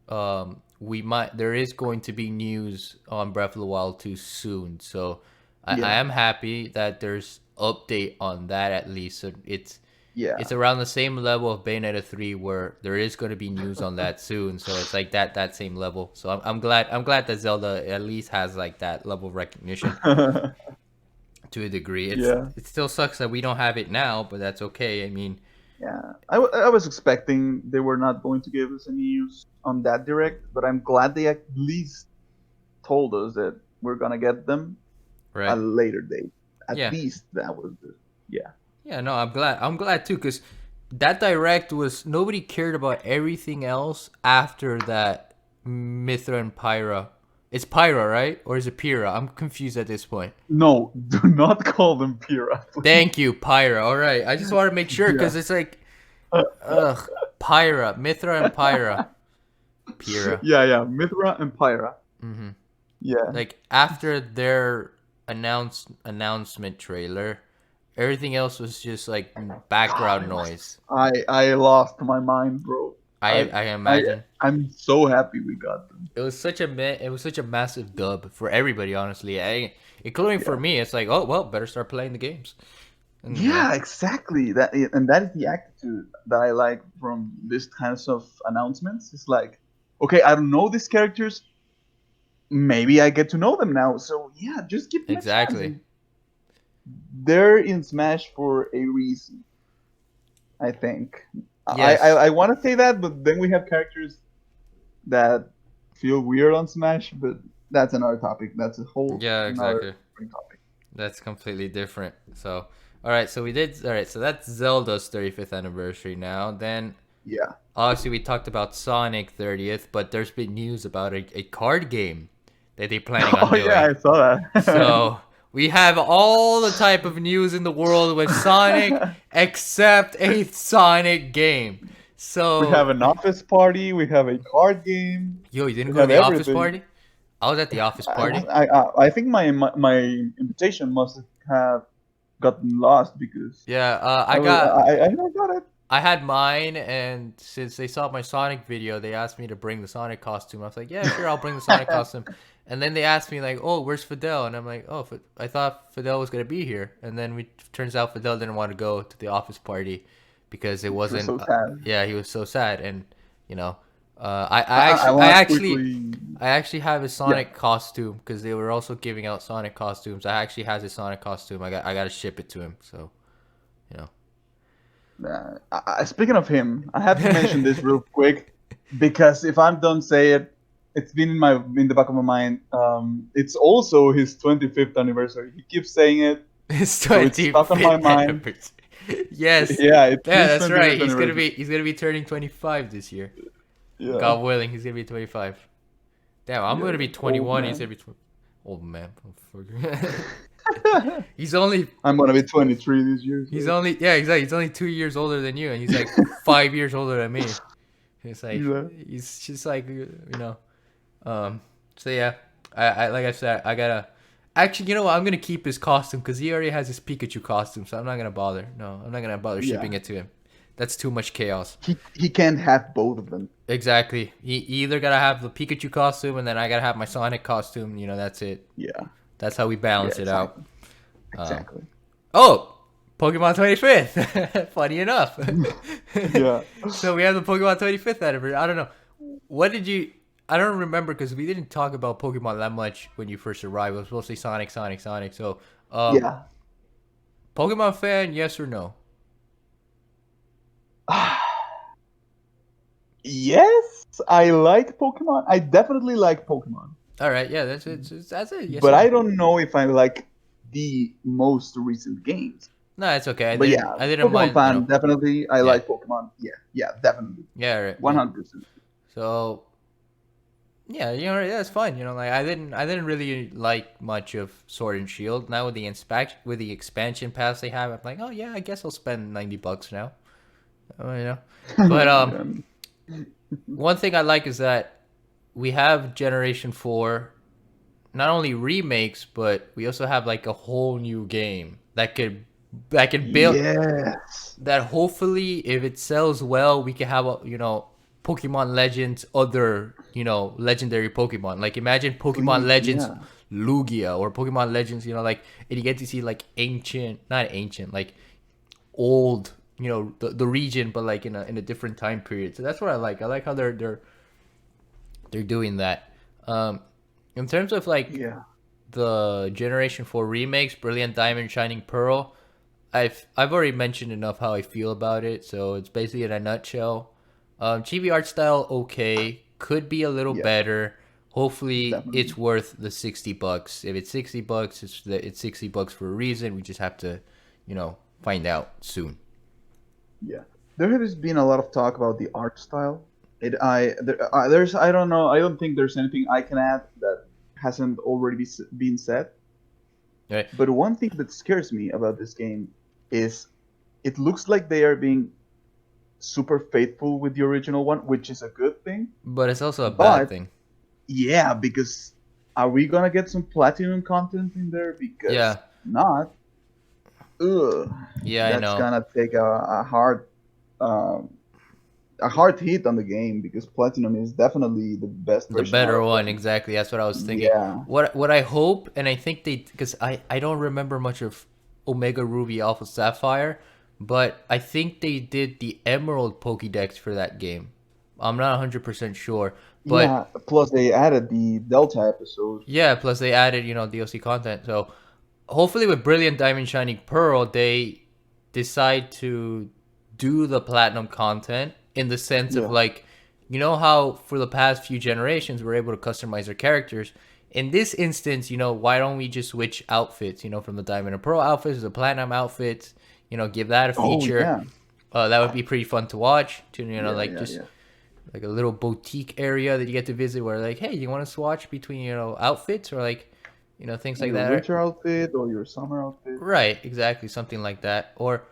Speaker 1: there is going to be news on Breath of the Wild 2 soon. So I
Speaker 2: Yeah,
Speaker 1: am happy that there's update on that at least. So
Speaker 2: yeah.
Speaker 1: it's around the same level of Bayonetta 3 where there is going to be news on that soon. So it's like that same level. So I'm glad that Zelda at least has like that level of recognition to a degree.
Speaker 2: Yeah.
Speaker 1: It still sucks that we don't have it now, but that's okay. I mean,
Speaker 2: Yeah, I was expecting they were not going to give us any news on that direct, but I'm glad they at least told us that we're gonna get them at
Speaker 1: right?
Speaker 2: a later date. At
Speaker 1: Yeah.
Speaker 2: least that was the yeah.
Speaker 1: Yeah, no, I'm glad. I'm glad too, because that direct was nobody cared about everything else after that Mithra and Pyra. It's Pyra, right? Or is it Pyrrha? I'm confused at this point.
Speaker 2: No, do not call them Pira,
Speaker 1: Thank
Speaker 2: please.
Speaker 1: you, Pyra. All right. I just want to make sure
Speaker 2: Yeah,
Speaker 1: because it's like, ugh, Pyra, Mithra and Pyra. Pyrrha.
Speaker 2: yeah. Mithra and Pyra.
Speaker 1: hmm
Speaker 2: Yeah,
Speaker 1: Like after their announcement trailer, everything else was just like background
Speaker 2: it was.
Speaker 1: noise.
Speaker 2: I lost my mind, bro. I
Speaker 1: I
Speaker 2: I
Speaker 1: imagine.
Speaker 2: I'm so happy we got them.
Speaker 1: It was such a massive dub for everybody, honestly. Including for
Speaker 2: Yeah.
Speaker 1: me, it's like, oh well, better start playing the games. And
Speaker 2: Yeah, exactly. That is the attitude that I like from this kinds of announcements. It's like, okay, I don't know these characters, maybe I get to know them now. So yeah, just give them a chance.
Speaker 1: Exactly.
Speaker 2: And they're in Smash for a reason, I think. I
Speaker 1: Yes.
Speaker 2: want to say that, but then we have characters that feel weird on Smash, but that's another topic. That's a whole
Speaker 1: Yeah,
Speaker 2: another
Speaker 1: exactly.
Speaker 2: different topic.
Speaker 1: That's completely different. So, all right. So we did. All right. So that's Zelda's 35th anniversary now. Then
Speaker 2: Yeah.
Speaker 1: obviously we talked about Sonic 30th, but there's been news about a card game that they're planning on
Speaker 2: Oh yeah,
Speaker 1: doing.
Speaker 2: I saw that.
Speaker 1: So we have all the type of news in the world with Sonic except a Sonic game.
Speaker 2: We have
Speaker 1: So
Speaker 2: an office party. We have a card game.
Speaker 1: yo, you didn't
Speaker 2: We
Speaker 1: go to
Speaker 2: have
Speaker 1: the office
Speaker 2: everything.
Speaker 1: party? I was at the office
Speaker 2: I was
Speaker 1: party.
Speaker 2: I think my invitation must have gotten lost because
Speaker 1: Yeah,
Speaker 2: I never got it.
Speaker 1: I had mine, and since they saw my Sonic video, they asked me to bring the Sonic costume. I was like, yeah, sure, I'll bring the Sonic costume. And then they asked me like, oh, where's Fidel? And I'm like, oh, I thought Fidel was gonna be here. And then turns out Fidel didn't want to go to the office party because it
Speaker 2: Which was
Speaker 1: wasn't.
Speaker 2: so sad.
Speaker 1: Yeah, he was so sad, and you know,
Speaker 2: I want to quickly.
Speaker 1: I actually have a
Speaker 2: Yeah,
Speaker 1: Sonic costume because they were also giving out Sonic costumes. I actually has a Sonic costume. I got to ship it to him. So you know.
Speaker 2: speaking of him, I have to mention this real quik because if I don't say it, it's been in the back of my mind. It's also his 25th anniversary. He keeps saying it,
Speaker 1: His
Speaker 2: so it's stuck on my
Speaker 1: 25th
Speaker 2: mind.
Speaker 1: anniversary. Yes.
Speaker 2: Yeah, it's
Speaker 1: Yeah,
Speaker 2: his
Speaker 1: that's right.
Speaker 2: 25th anniversary.
Speaker 1: He's gonna be turning 25 this year.
Speaker 2: Yeah,
Speaker 1: God willing, he's gonna be 25. Damn, I'm
Speaker 2: yeah,
Speaker 1: gonna be
Speaker 2: old
Speaker 1: 21. He's
Speaker 2: man.
Speaker 1: gonna be old man. he's only
Speaker 2: I'm gonna be 23 this year. So.
Speaker 1: yeah, exactly. He's only 2 years older than you, and he's like 5 years older than me. It's like
Speaker 2: Yeah.
Speaker 1: he's just like So yeah, I like I said, I gotta. Actually, you know what? I'm gonna keep his costume because he already has his Pikachu costume, so I'm not gonna bother. No, I'm not gonna bother
Speaker 2: Yeah.
Speaker 1: shipping it to him. That's too much chaos.
Speaker 2: He can't have both of them.
Speaker 1: Exactly. He either gotta have the Pikachu costume, and then I gotta have my Sonic costume. You know, that's it.
Speaker 2: Yeah.
Speaker 1: That's how we
Speaker 2: Yeah.
Speaker 1: balance it out.
Speaker 2: Exactly.
Speaker 1: Um,
Speaker 2: Exactly.
Speaker 1: oh, Pokemon 25th. Funny enough.
Speaker 2: Yeah.
Speaker 1: So we have the Pokemon 25th anniversary. I don't know. What did you? I don't remember because we didn't talk about Pokemon that much when you first arrived. It was mostly Sonic, Sonic, Sonic. So,
Speaker 2: Yeah.
Speaker 1: Pokemon fan, yes or no?
Speaker 2: Yes, I like Pokemon. I definitely like Pokemon.
Speaker 1: All right, yeah, that's it. Yes
Speaker 2: But
Speaker 1: or
Speaker 2: I
Speaker 1: no?
Speaker 2: don't know if I like the most recent games.
Speaker 1: No, it's okay.
Speaker 2: But yeah,
Speaker 1: I didn't
Speaker 2: Pokemon
Speaker 1: mind. You
Speaker 2: fan,
Speaker 1: know,
Speaker 2: definitely. I
Speaker 1: yeah,
Speaker 2: like Pokemon. Yeah, yeah, definitely.
Speaker 1: yeah, right, yeah.
Speaker 2: 100%.
Speaker 1: So, yeah, you know, yeah, it's fine. You know, like I didn't really like much of Sword and Shield. Now with with the expansion pass they have, I'm like, oh yeah, I guess I'll spend $90 now. Oh, you know, but one thing I like is that we have Generation 4, not only remakes, but we also have like a whole new game that could build
Speaker 2: Yes.
Speaker 1: that hopefully if it sells well, we can have Pokemon Legends other, legendary Pokemon. Like imagine Pokemon
Speaker 2: Please,
Speaker 1: Legends
Speaker 2: yeah.
Speaker 1: Lugia or Pokemon Legends, like and you get to see like not ancient, like old, the region, but like in a different time period. So that's what I like. I like how they're doing that. In terms of like
Speaker 2: Yeah.
Speaker 1: the Generation 4 remakes, Brilliant Diamond, Shining Pearl, I've already mentioned enough how I feel about it. So it's basically in a nutshell. Chibi art style, okay, could be a little
Speaker 2: Yeah,
Speaker 1: better. Hopefully,
Speaker 2: definitely.
Speaker 1: it's worth the $60. If it's $60, it's $60 for a reason. We just have to, find out soon.
Speaker 2: Yeah. There has been a lot of talk about the art style. There's I don't know. I don't think there's anything I can add that hasn't already been said.
Speaker 1: Right?
Speaker 2: But one thing that scares me about this game is it looks like they are being super faithful with the original one, which is a good thing.
Speaker 1: But it's also a bad
Speaker 2: But
Speaker 1: thing.
Speaker 2: yeah, because are we gonna get some platinum content in there? Because
Speaker 1: Yeah.
Speaker 2: not, ugh,
Speaker 1: Yeah, I
Speaker 2: that's
Speaker 1: know.
Speaker 2: gonna take um, a hard hit on the game because platinum is definitely the best
Speaker 1: The
Speaker 2: version out
Speaker 1: better
Speaker 2: of
Speaker 1: one,
Speaker 2: them.
Speaker 1: exactly. That's what I was thinking.
Speaker 2: Yeah,
Speaker 1: What I hope, and I think because I don't remember much of Omega Ruby Alpha Sapphire, but I think they did the Emerald Pokédex for that game. I'm not 100% sure, But
Speaker 2: Yeah. Plus, they added the Delta episode.
Speaker 1: yeah, plus they added, DLC content. So hopefully with Brilliant Diamond Shining Pearl, they decide to do the platinum content in the sense of
Speaker 2: Yeah.
Speaker 1: like, how for the past few generations we're able to customize our characters. In this instance, why don't we just switch outfits, from the Diamond and Pearl outfits to the platinum outfits, give that a
Speaker 2: Oh
Speaker 1: feature.
Speaker 2: yeah.
Speaker 1: That would be pretty fun to watch. To
Speaker 2: Yeah.
Speaker 1: like
Speaker 2: Yeah.
Speaker 1: just
Speaker 2: Yeah.
Speaker 1: like a little boutique area that you get to visit where like, hey, you want to swatch between outfits or like things like
Speaker 2: Your
Speaker 1: that.
Speaker 2: winter outfit or your summer outfit.
Speaker 1: Right, exactly, something like that. Or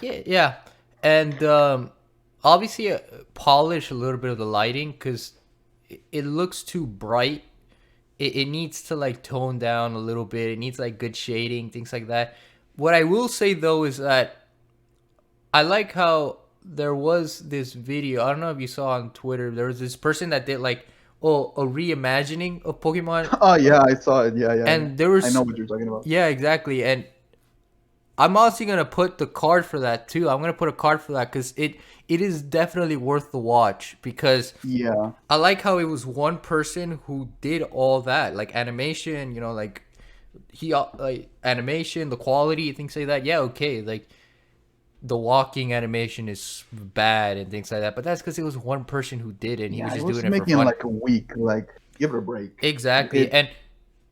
Speaker 1: yeah, and obviously polish a little bit of the lighting because it looks too bright. It needs to like tone down a little bit. It needs like good shading, things like that. What I will say though is that I like how there was this video. I don't know if you saw on Twitter. There was this person that did like a reimagining of Pokemon,
Speaker 2: Oh yeah, I saw it. Yeah. Yeah. Yeah.
Speaker 1: and there
Speaker 2: I know
Speaker 1: was
Speaker 2: what you're talking about.
Speaker 1: yeah, exactly. And I'm also gonna put the card for that too. I'm gonna put a card for that because it is definitely worth the watch because
Speaker 2: Yeah.
Speaker 1: I like how it was one person who did all that, like animation, like he like animation, the quality, things like that. Yeah, okay, like the walking animation is bad and things like that, but that's because it was one person who did it and he
Speaker 2: Yeah.
Speaker 1: was
Speaker 2: I
Speaker 1: just
Speaker 2: was
Speaker 1: doing it for
Speaker 2: making
Speaker 1: fun.
Speaker 2: like a week. Like, give it a break.
Speaker 1: Exactly.
Speaker 2: It.
Speaker 1: And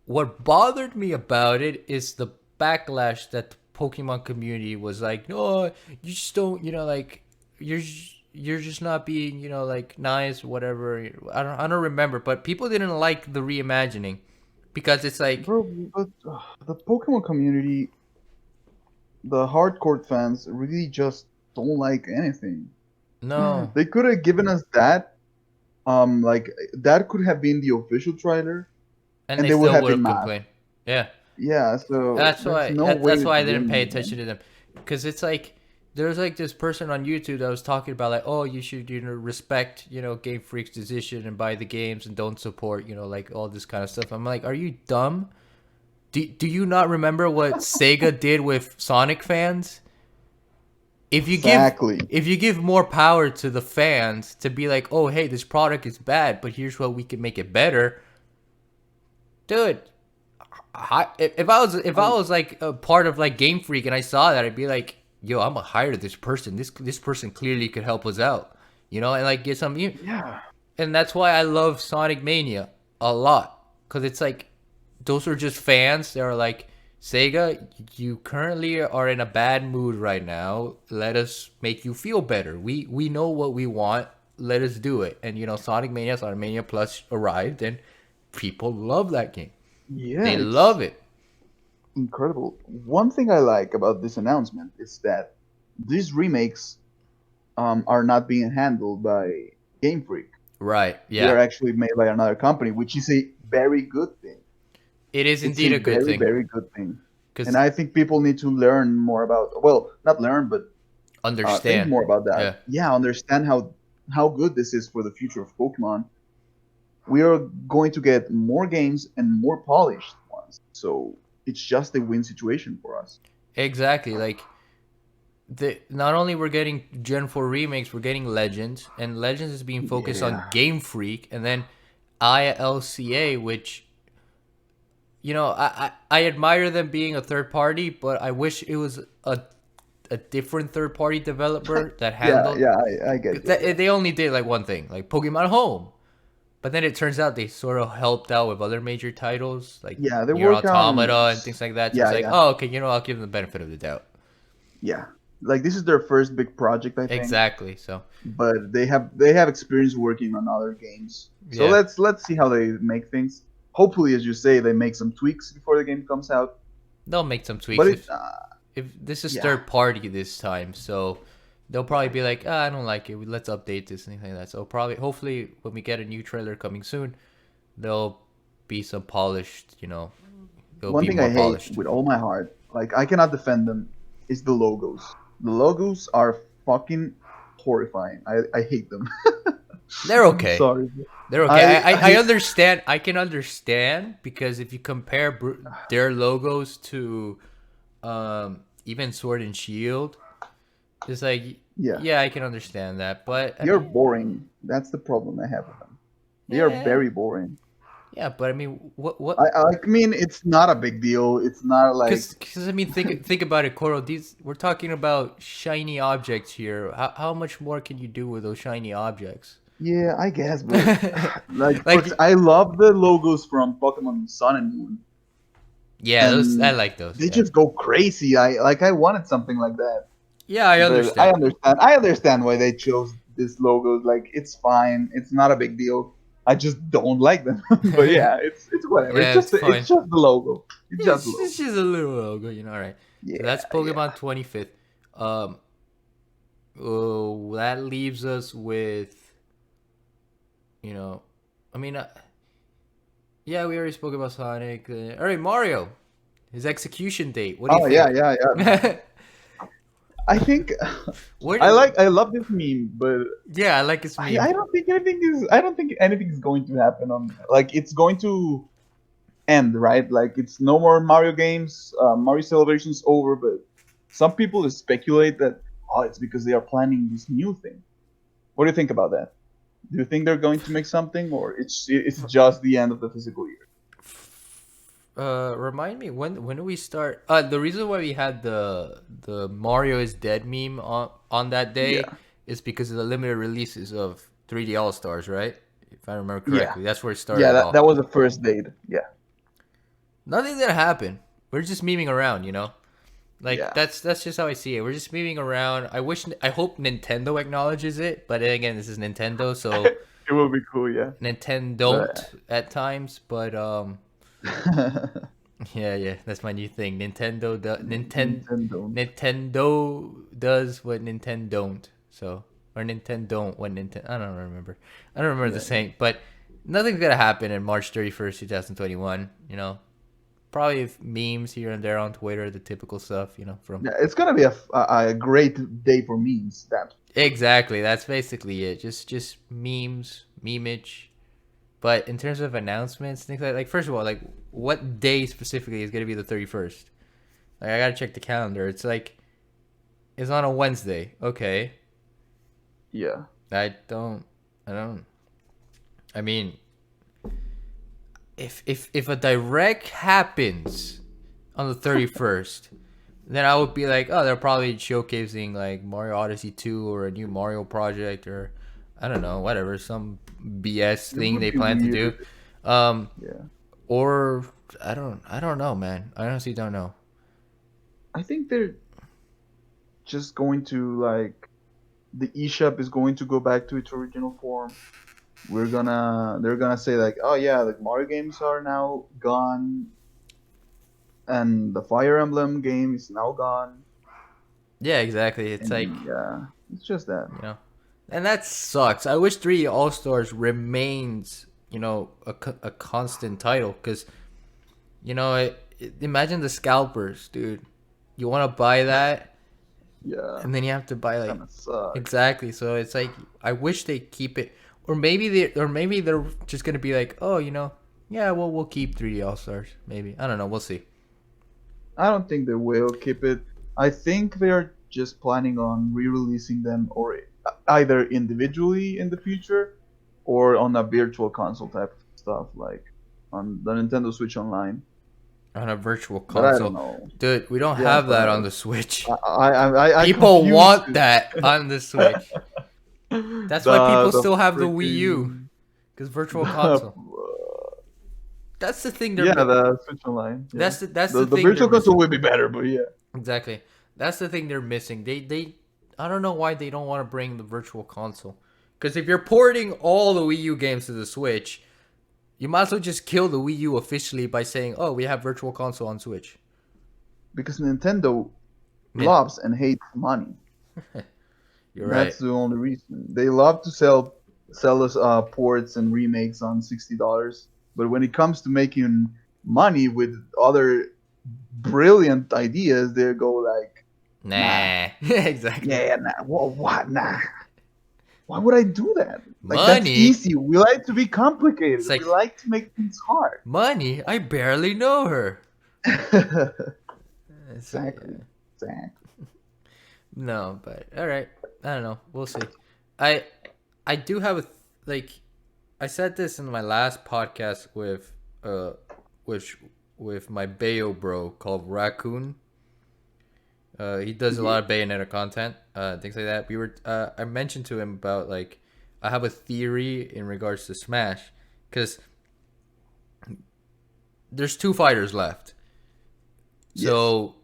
Speaker 1: what bothered me about it is the backlash that the Pokemon community was like, no, you just don't, like you're just not being, like nice, whatever. I don't remember, but people didn't like the reimagining because it's like,
Speaker 2: Bro, but the Pokemon community, the hardcore fans, really just don't like anything.
Speaker 1: no,
Speaker 2: They could have given us that. Like that could have been the official trailer,
Speaker 1: and
Speaker 2: and
Speaker 1: they
Speaker 2: they would
Speaker 1: still
Speaker 2: have
Speaker 1: would
Speaker 2: been
Speaker 1: have
Speaker 2: mad.
Speaker 1: complained. Yeah.
Speaker 2: Yeah. So
Speaker 1: That's
Speaker 2: there's
Speaker 1: why
Speaker 2: no
Speaker 1: that,
Speaker 2: way
Speaker 1: that's
Speaker 2: to
Speaker 1: why I didn't
Speaker 2: blame
Speaker 1: pay
Speaker 2: them,
Speaker 1: attention
Speaker 2: man.
Speaker 1: to them because it's like there's like this person on YouTube that was talking about like, oh, you should respect Game Freak's decision and buy the games and don't support like all this kind of stuff. I'm like, are you dumb? Do you not remember what Sega did with Sonic fans? If you give
Speaker 2: Exactly.
Speaker 1: if you give more power to the fans to be like, oh, hey, this product is bad, but here's what we can make it better, dude. If I
Speaker 2: I
Speaker 1: was like a part of like Game Freak and I saw that, I'd be like, yo, I'm gonna hire this person. This person clearly could help us out, and like get some.
Speaker 2: yeah.
Speaker 1: And that's why I love Sonic Mania a lot because it's like those are just fans. They're like, Sega, you currently are in a bad mood right now. Let us make you feel better. We know what we want. Let us do it. And Sonic Mania Plus arrived, and people love that game.
Speaker 2: Yeah,
Speaker 1: They
Speaker 2: it's
Speaker 1: love it.
Speaker 2: incredible. One thing I like about this announcement is that these remakes are not being handled by Game Freak.
Speaker 1: Right.
Speaker 2: They are
Speaker 1: Yeah.
Speaker 2: actually made by another company, which is a very good thing.
Speaker 1: It is
Speaker 2: It's
Speaker 1: indeed
Speaker 2: a
Speaker 1: a good
Speaker 2: very,
Speaker 1: thing
Speaker 2: very good thing. And
Speaker 1: because
Speaker 2: I think people need to learn more about, well, not learn, but think
Speaker 1: understand.
Speaker 2: more about that.
Speaker 1: Yeah.
Speaker 2: Yeah, understand how good this is for the future of Pokemon. We are going to get more games and more polished ones. So it's just a win situation for us.
Speaker 1: Exactly. Like not only we're getting Gen 4 remakes, we're getting Legends, and Legends is being focused
Speaker 2: Yeah.
Speaker 1: on Game Freak, and then ILCA, which I admire them being a third party, but I wish it was a different third party developer that
Speaker 2: Yeah,
Speaker 1: handled.
Speaker 2: yeah, I get you. Yeah.
Speaker 1: They only did like one thing, like Pokemon Home. But then it turns out they sort of helped out with other major titles like
Speaker 2: Yeah, they
Speaker 1: Nier
Speaker 2: work on.
Speaker 1: Automata and things like that. So it's
Speaker 2: Yeah,
Speaker 1: like,
Speaker 2: yeah,
Speaker 1: oh, okay, I'll give them the benefit of the doubt.
Speaker 2: yeah. Like this is their first big project, I think.
Speaker 1: Exactly. So
Speaker 2: But they have experience working on other games. So
Speaker 1: yeah,
Speaker 2: let's see how they make things. Hopefully, as you say, they make some tweaks before the game comes out.
Speaker 1: they'll make some
Speaker 2: But
Speaker 1: tweaks
Speaker 2: it,
Speaker 1: if this is
Speaker 2: yeah,
Speaker 1: third party this time. So they'll probably be like, I don't like it. Let's update this and things like that. So probably, hopefully, when we get a new trailer coming soon, there'll be some polished. It'll
Speaker 2: one
Speaker 1: be
Speaker 2: thing
Speaker 1: more
Speaker 2: I hate
Speaker 1: polished.
Speaker 2: with all my heart, like I cannot defend them, is the logos. The logos are fucking horrifying. I hate them.
Speaker 1: They're
Speaker 2: I'm
Speaker 1: okay.
Speaker 2: sorry.
Speaker 1: They're okay. I understand. I can understand because if you compare their logos to even Sword and Shield, it's like
Speaker 2: Yeah,
Speaker 1: yeah, I can understand that. But I
Speaker 2: they're
Speaker 1: mean,
Speaker 2: boring. That's the problem I have with them. They are
Speaker 1: Yeah,
Speaker 2: very boring.
Speaker 1: yeah, but I mean,
Speaker 2: I mean, it's not a big deal. It's not like,
Speaker 1: Because I mean, think about it, Koro. These we're talking about shiny objects here. How much more can you do with those shiny objects?
Speaker 2: yeah, I guess, but like,
Speaker 1: Like,
Speaker 2: I love the logos from Pokemon Sun and Moon,
Speaker 1: yeah, those I
Speaker 2: and
Speaker 1: like those.
Speaker 2: they
Speaker 1: Yeah,
Speaker 2: just go crazy. I wanted something like that,
Speaker 1: yeah, I
Speaker 2: but
Speaker 1: understand.
Speaker 2: I understand why they chose this logos. Like, it's fine. It's not a big deal. I just don't like them. But yeah, it's whatever.
Speaker 1: Yeah, it's
Speaker 2: It's
Speaker 1: fine.
Speaker 2: just the logo. It's just the
Speaker 1: It's
Speaker 2: logo.
Speaker 1: just a little logo, All right. So
Speaker 2: Yeah,
Speaker 1: that's
Speaker 2: yeah.
Speaker 1: Pokemon 25th. Um, oh, that leaves us with, you know, I mean, yeah, we already spoke about Sonic. All right, Mario, his execution date. What do you
Speaker 2: Oh yeah,
Speaker 1: think?
Speaker 2: yeah, yeah. I think
Speaker 1: what?
Speaker 2: I love this meme, but
Speaker 1: Yeah, I like his meme.
Speaker 2: I don't think anything is going to happen on, like, it's going to end, right? Like, it's no more Mario games. Mario Celebration's over, but some people speculate that, oh, it's because they are planning this new thing. What do you think about that? Do you think they're going to make something, or it's just the end of the physical year?
Speaker 1: Remind me when do we start? The reason why we had the Mario is dead meme on that day
Speaker 2: Yeah,
Speaker 1: is because of the limited releases of 3D All Stars, right? If I remember
Speaker 2: yeah,
Speaker 1: correctly, that's where it started
Speaker 2: yeah.
Speaker 1: it
Speaker 2: That
Speaker 1: all.
Speaker 2: was the first date. Yeah,
Speaker 1: Nothing's gonna happen. We're just memeing around, Like
Speaker 2: yeah.
Speaker 1: that's just how I see it. We're just memeing around. I hope Nintendo acknowledges it, but then again, this is Nintendo, so
Speaker 2: It will be cool. Yeah,
Speaker 1: Nintendo
Speaker 2: but
Speaker 1: don't at times, but yeah, yeah, that's my new thing.
Speaker 2: Nintendo.
Speaker 1: Nintendo does what Nintendo don't. So or Nintendo don't what Nintendo. I don't remember. I don't remember the
Speaker 2: Yeah, yeah.
Speaker 1: saying, but nothing's gonna happen in March 31st, 2021. Probably memes here and there on Twitter, the typical stuff. From
Speaker 2: Yeah, it's gonna be a great day for memes. That
Speaker 1: exactly. That's basically it. Just memes, memeage. But in terms of announcements, things like first of all, like what day specifically is gonna be the 31st? Like I gotta check the calendar. It's on a Wednesday. Okay.
Speaker 2: yeah,
Speaker 1: I don't. I mean, if a direct happens on the 31st, then I would be like, oh, they're probably showcasing like Mario Odyssey 2 or a new Mario project or I don't know, whatever, some BS
Speaker 2: it
Speaker 1: thing
Speaker 2: would
Speaker 1: they
Speaker 2: be
Speaker 1: plan to do.
Speaker 2: weird.
Speaker 1: Um,
Speaker 2: Yeah,
Speaker 1: or I don't know, man. I honestly don't know.
Speaker 2: I think they're just going to, like, the eShop is going to go back to its original form. They're gonna say, like, oh yeah, like, Mario games are now gone, and the Fire Emblem game is now gone,
Speaker 1: Yeah, exactly. It's like,
Speaker 2: and yeah, it's just that.
Speaker 1: you know, and that sucks. I wish 3 All Stars remains, a constant title because, imagine the scalpers, dude. You want to buy that,
Speaker 2: Yeah,
Speaker 1: and then you have to buy
Speaker 2: it's
Speaker 1: like
Speaker 2: gonna suck.
Speaker 1: exactly. So it's like I wish they keep it, or maybe they're just gonna be like, oh, yeah, well we'll keep 3D All Stars. Maybe I don't know. We'll see.
Speaker 2: I don't think they will keep it. I think they're just planning on re-releasing them, or either individually in the future, or on a virtual console type of stuff, like on the Nintendo Switch Online.
Speaker 1: On a virtual
Speaker 2: But I don't
Speaker 1: console,
Speaker 2: know.
Speaker 1: dude. We don't
Speaker 2: Yeah,
Speaker 1: have that on
Speaker 2: but
Speaker 1: the Switch.
Speaker 2: I
Speaker 1: People
Speaker 2: confused
Speaker 1: want that on the Switch. That's why people
Speaker 2: the
Speaker 1: still have the Wii U,
Speaker 2: freaking
Speaker 1: because virtual
Speaker 2: the
Speaker 1: console. That's the thing
Speaker 2: yeah, the Switch Online. Yeah,
Speaker 1: that's the
Speaker 2: the
Speaker 1: thing they're
Speaker 2: virtual console
Speaker 1: missing.
Speaker 2: will be better, but yeah.
Speaker 1: Exactly. That's the thing they're missing. I don't know why they don't want to bring the virtual console. Because if you're porting all the Wii U games to the Switch, you might as well just kill the Wii U officially by saying, "Oh, we have virtual console on Switch."
Speaker 2: Because Nintendo
Speaker 1: Man,
Speaker 2: loves and hates money.
Speaker 1: you're right.
Speaker 2: That's the only reason. They love to sell us ports and remakes on $60, but when it comes to making money with other brilliant ideas, they go like, nah,
Speaker 1: Nah. Exactly.
Speaker 2: yeah, nah, what, nah. Why would I do that? Like, that's
Speaker 1: Money.
Speaker 2: easy. We like to be complicated.
Speaker 1: It's
Speaker 2: We
Speaker 1: like
Speaker 2: like to make things hard.
Speaker 1: money. I barely know her. It's,
Speaker 2: Exactly. Exactly.
Speaker 1: no, but all right. I don't know. We'll see. I I do have like I said this in my last podcast with with my Bayo bro called Raccoon. He does a
Speaker 2: Yeah.
Speaker 1: lot of Bayonetta content, things like that. I mentioned to him about like I have a theory in regards to Smash, because there's two fighters left,
Speaker 2: Yes.
Speaker 1: so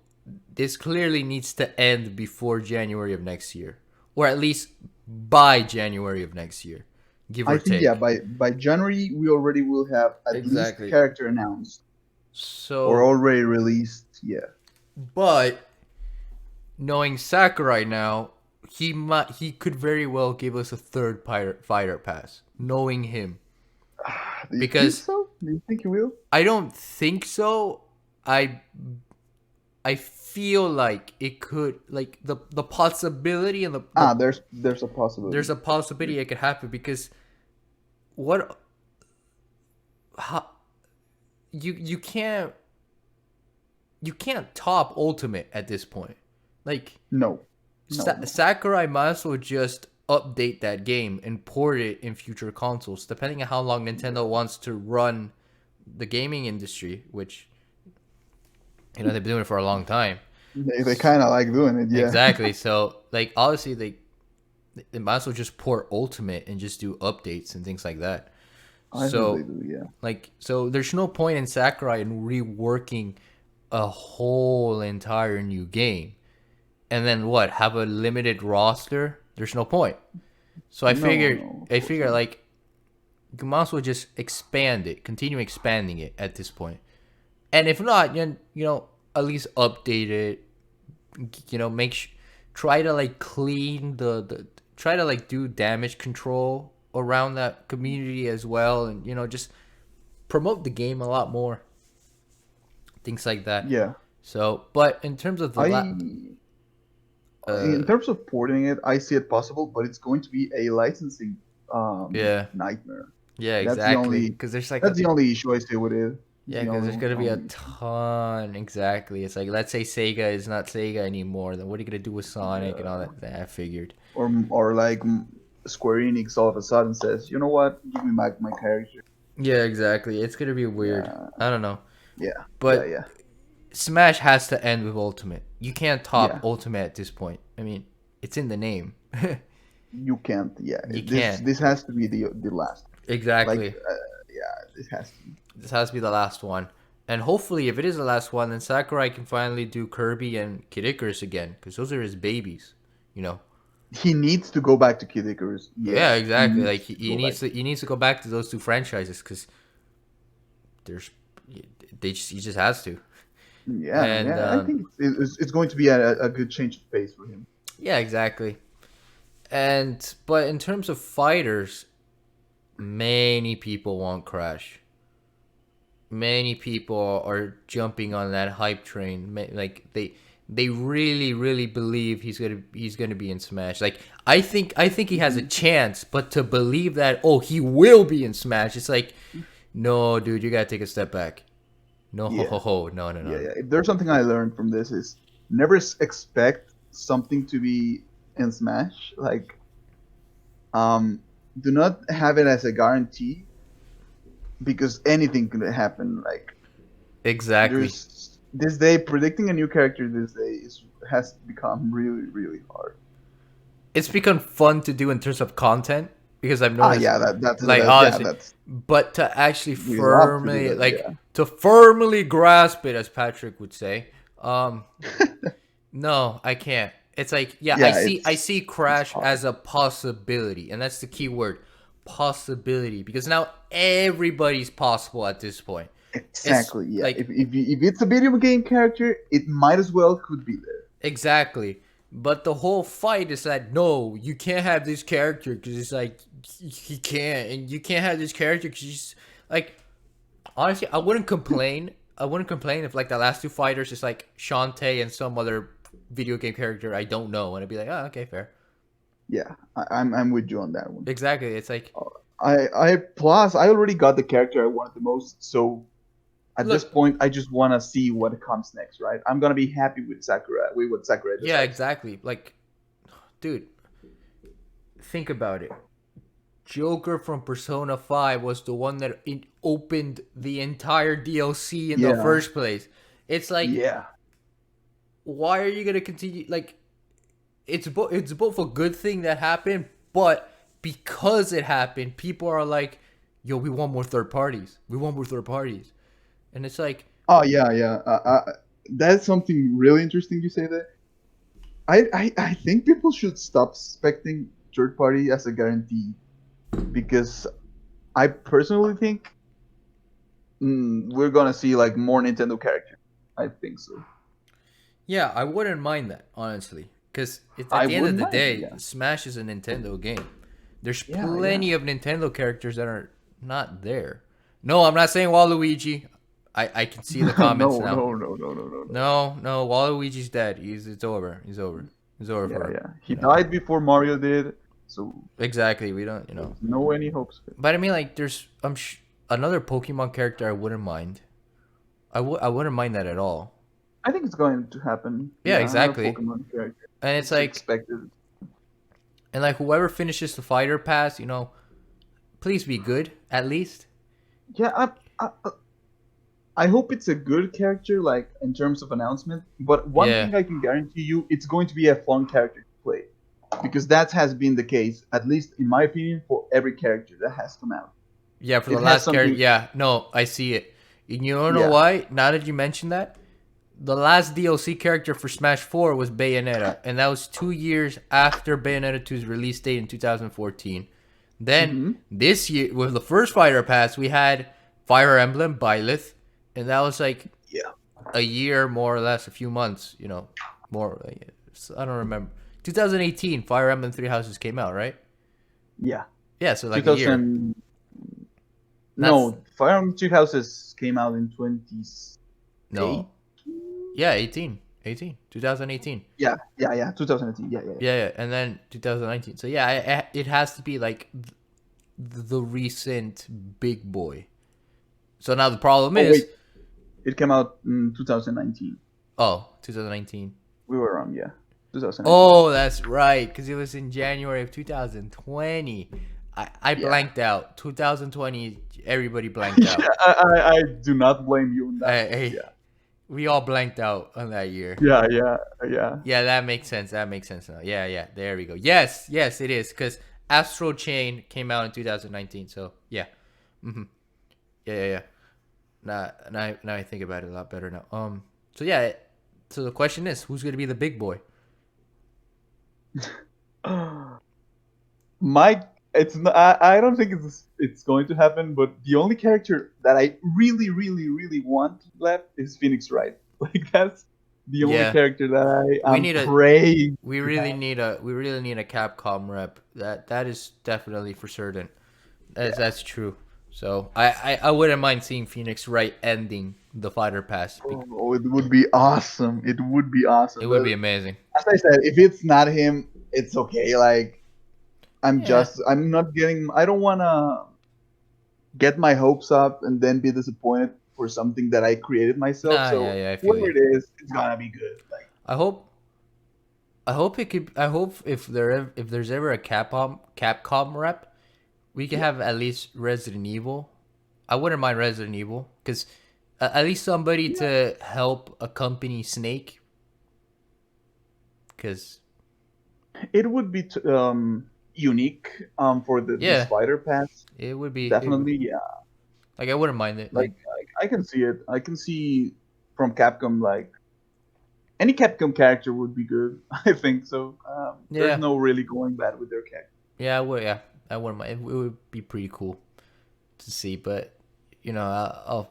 Speaker 1: this clearly needs to end before January of next year, or at least by January of next year, give
Speaker 2: I
Speaker 1: or
Speaker 2: think, yeah,
Speaker 1: take.
Speaker 2: by January we already will have at least
Speaker 1: Exactly.
Speaker 2: character announced or
Speaker 1: So,
Speaker 2: already released. Yeah.
Speaker 1: but knowing Sakurai now, he could very well give us a third fighter pass. Knowing him,
Speaker 2: Do you think
Speaker 1: because
Speaker 2: so? Do you think he will?
Speaker 1: I don't think so. I I feel like it could, like the possibility and the
Speaker 2: There's a
Speaker 1: there's
Speaker 2: possibility.
Speaker 1: a possibility it could happen, because what how, you can't top Ultimate at this point. Like
Speaker 2: No, no, no.
Speaker 1: Sakurai might as well just update that game and port it in future consoles, depending on how long Nintendo wants to run the gaming industry, which they've been doing it for a long time.
Speaker 2: They kind of like doing it. Yeah.
Speaker 1: Exactly. So like obviously they might as well just port Ultimate and just do updates and things like that.
Speaker 2: I hope they
Speaker 1: So
Speaker 2: do. Yeah.
Speaker 1: so there's no point in Sakurai in reworking a whole entire new game. And then what? Have a limited roster? There's no point. So
Speaker 2: No, no, of
Speaker 1: I
Speaker 2: course
Speaker 1: figured
Speaker 2: not.
Speaker 1: like you might as well just expand it, continue expanding it at this point. And if not, then at least update it. Make try to like clean the try to like do damage control around that community as well, and just promote the game a lot more, things like that.
Speaker 2: Yeah.
Speaker 1: So, but in terms of the
Speaker 2: I
Speaker 1: uh
Speaker 2: In terms of porting it, I see it possible, but it's going to be a licensing
Speaker 1: yeah,
Speaker 2: nightmare.
Speaker 1: yeah,
Speaker 2: That's the
Speaker 1: exactly,
Speaker 2: only
Speaker 1: because there's like
Speaker 2: that's
Speaker 1: a
Speaker 2: the only issue I see with it. It's
Speaker 1: yeah,
Speaker 2: the
Speaker 1: because there's gonna be a
Speaker 2: only issue.
Speaker 1: ton. Exactly, it's like, let's say Sega is not Sega anymore, then what are you gonna do with Sonic and all
Speaker 2: Yeah.
Speaker 1: that? I figured.
Speaker 2: Or like Square Enix all of a sudden says, you know what, give me back my character.
Speaker 1: Yeah, exactly, it's gonna be weird.
Speaker 2: Yeah,
Speaker 1: I don't know,
Speaker 2: yeah, yeah,
Speaker 1: but
Speaker 2: yeah,
Speaker 1: Smash has to end with Ultimate. You can't top
Speaker 2: yeah.
Speaker 1: Ultimate at this point. I mean, it's in the name.
Speaker 2: You can't. Yeah,
Speaker 1: You
Speaker 2: this
Speaker 1: can't.
Speaker 2: this has to be the last. Like,
Speaker 1: Exactly.
Speaker 2: yeah, this has to be.
Speaker 1: This has to be the last one. And hopefully, if it is the last one, then Sakurai can finally do Kirby and Kid Icarus again, because those are his babies. You know.
Speaker 2: He needs to go back to Kid Icarus.
Speaker 1: Yeah,
Speaker 2: Yes, he
Speaker 1: exactly. Like
Speaker 2: needs to
Speaker 1: he
Speaker 2: go back.
Speaker 1: needs to go back to those two franchises, because there's he just has to.
Speaker 2: Yeah,
Speaker 1: And
Speaker 2: yeah. I think it's going to be a good change of pace for him.
Speaker 1: yeah, exactly. And but in terms of fighters, many people want Crash. Many people are jumping on that hype train. Like they really believe he's gonna be in Smash. Like I think he has a
Speaker 2: Mhm.
Speaker 1: chance, but to believe that he will be in Smash, it's like, no, dude, you gotta take a step back. No, ho
Speaker 2: Yeah,
Speaker 1: ho ho, no, no,
Speaker 2: yeah,
Speaker 1: no.
Speaker 2: yeah. If there's something I learned from this is never expect something to be in Smash. Like, do not have it as a guarantee because anything can happen. Like,
Speaker 1: Exactly.
Speaker 2: there's this day predicting a new character this day has become really hard.
Speaker 1: It's become fun to do in terms of content, because I've
Speaker 2: Ah,
Speaker 1: noticed,
Speaker 2: yeah,
Speaker 1: like,
Speaker 2: yeah,
Speaker 1: honestly,
Speaker 2: that's
Speaker 1: but to actually
Speaker 2: we love to do
Speaker 1: firmly,
Speaker 2: that.
Speaker 1: like,
Speaker 2: Yeah.
Speaker 1: to firmly grasp it, as Patrick would say, um, no, I can't. It's like, yeah,
Speaker 2: Yeah,
Speaker 1: I see
Speaker 2: it's
Speaker 1: Crash
Speaker 2: hard.
Speaker 1: as a possibility, and that's the key word, possibility, because now everybody's possible at this point. It's
Speaker 2: Exactly. Yeah.
Speaker 1: like,
Speaker 2: If it's a video game character, it might as well could be there.
Speaker 1: exactly. But the whole fight is that, no, you can't have this character, because it's like he can't, and you can't have this character because he's like, honestly, I wouldn't complain. I wouldn't complain if like the last two fighters is like Shantae and some other video game character I don't know, and I'd be like, oh, okay, fair.
Speaker 2: Yeah, I'm with you on that one.
Speaker 1: Exactly. It's like,
Speaker 2: I plus I already got the character I wanted the most, so at this
Speaker 1: look,
Speaker 2: point I just want to see what comes next, right? I'm gonna be happy with Sakura, with what Sakura
Speaker 1: yeah,
Speaker 2: decides.
Speaker 1: exactly. Like, dude, think about it. Joker from Persona 5 was the one that opened the entire DLC in the
Speaker 2: Yeah,
Speaker 1: first place. It's like,
Speaker 2: yeah.
Speaker 1: why are you gonna continue? Like, it's both a good thing that happened, but because it happened, people are like, "Yo, we want more third parties. We want more third parties," and it's like,
Speaker 2: Oh yeah, yeah. That's something really interesting you say that. I think people should stop expecting third party as a guarantee because I personally think we're gonna see like more Nintendo characters. I think so.
Speaker 1: yeah, I wouldn't mind that honestly, because it's at
Speaker 2: I
Speaker 1: the end of
Speaker 2: wouldn't
Speaker 1: the
Speaker 2: mind.
Speaker 1: day,
Speaker 2: Yeah,
Speaker 1: Smash is a Nintendo game. There's
Speaker 2: yeah, yeah.
Speaker 1: plenty of Nintendo characters that are not there. No, I'm not saying Waluigi. I can see the
Speaker 2: no,
Speaker 1: comments
Speaker 2: no,
Speaker 1: now.
Speaker 2: no, no, no, no, no.
Speaker 1: No, Waluigi's dead. It's over. It's over
Speaker 2: Yeah,
Speaker 1: for him.
Speaker 2: yeah. He died before Mario did, so
Speaker 1: Exactly. We don't,
Speaker 2: there's no any hopes.
Speaker 1: But I mean, like, there's another Pokemon character I wouldn't mind. I wouldn't mind that at all.
Speaker 2: I think it's going to happen.
Speaker 1: Yeah,
Speaker 2: Yeah, another
Speaker 1: exactly.
Speaker 2: Pokemon character.
Speaker 1: And it's
Speaker 2: It's
Speaker 1: like,
Speaker 2: expected.
Speaker 1: and like whoever finishes the fighter pass, please be good at least.
Speaker 2: Yeah, I hope it's a good character, like in terms of announcement. But one
Speaker 1: Yeah,
Speaker 2: thing I can guarantee you, it's going to be a fun character to play, because that has been the case, at least in my opinion, for every character that has come out.
Speaker 1: yeah. For the
Speaker 2: It has
Speaker 1: last character,
Speaker 2: something.
Speaker 1: yeah. No, I see it. And you don't know
Speaker 2: Yeah.
Speaker 1: why? Now that you mention that, the last DLC character for Smash 4 was Bayonetta, and that was 2 years after Bayonetta 2's release date in 2014. Then
Speaker 2: Hmm.
Speaker 1: this year, with the first fighter pass, we had Fire Emblem Byleth, and that was like
Speaker 2: Yeah.
Speaker 1: a year more or less, a few months, more. I don't remember. 2018, Fire Emblem Three Houses came out, right?
Speaker 2: Yeah.
Speaker 1: Yeah, so like a year.
Speaker 2: 2000.
Speaker 1: That's
Speaker 2: No, Fire Emblem Two Houses came out in 28.
Speaker 1: no, yeah, 2018.
Speaker 2: Yeah, yeah, yeah. 2018. Yeah, yeah, yeah.
Speaker 1: Yeah, and then 2019. So yeah, it has to be like the recent big boy. So now the problem
Speaker 2: Oh
Speaker 1: is,
Speaker 2: wait, it came out in 2019.
Speaker 1: 2019.
Speaker 2: We were wrong. Yeah, 2019.
Speaker 1: Oh, that's right, because it was in January of 2020. I
Speaker 2: Yeah.
Speaker 1: blanked out. 2020, everybody blanked out.
Speaker 2: I do not blame you on that.
Speaker 1: Hey,
Speaker 2: Yeah,
Speaker 1: we all blanked out on that year.
Speaker 2: yeah, yeah, yeah.
Speaker 1: Yeah, that makes sense. That makes sense now. Yeah, there we go. Yes, it is, because Astral Chain came out in 2019. So yeah, yeah. Now I think about it a lot better now. So yeah, so the question is, who's gonna be the big boy?
Speaker 2: My, it's not, I don't think it's going to happen. But the only character that I really, really, really want left is Phoenix Wright. Like that's the only
Speaker 1: Yeah.
Speaker 2: character that I
Speaker 1: We
Speaker 2: am
Speaker 1: need a-
Speaker 2: praying.
Speaker 1: We really need a Capcom rep. That is definitely for certain. That's true. So I wouldn't mind seeing Phoenix Wright ending the fighter pass.
Speaker 2: Oh, it would be awesome. It would be awesome.
Speaker 1: It would
Speaker 2: But
Speaker 1: be amazing.
Speaker 2: as I said, if it's not him, it's okay. Like
Speaker 1: Yeah.
Speaker 2: I'm not getting. I don't want to get my hopes up and then be disappointed for something that I created myself.
Speaker 1: Nah,
Speaker 2: So
Speaker 1: yeah, I feel
Speaker 2: whatever
Speaker 1: you.
Speaker 2: it is, it's gonna be good. Like
Speaker 1: I hope it could. I hope if there's ever a Capcom rep, we could have at least Resident Evil. I wouldn't mind Resident Evil, because at least somebody to help accompany Snake. Because
Speaker 2: it would be unique for the
Speaker 1: Yeah.
Speaker 2: Spider Pass.
Speaker 1: it would be
Speaker 2: Definitely, yeah.
Speaker 1: like, I wouldn't mind it.
Speaker 2: Like I can see it. I can see from Capcom, like any Capcom character would be good. I think so.
Speaker 1: Yeah.
Speaker 2: There's no really going bad with their character.
Speaker 1: Yeah, I would. Yeah, I wouldn't mind. It would be pretty cool to see, but I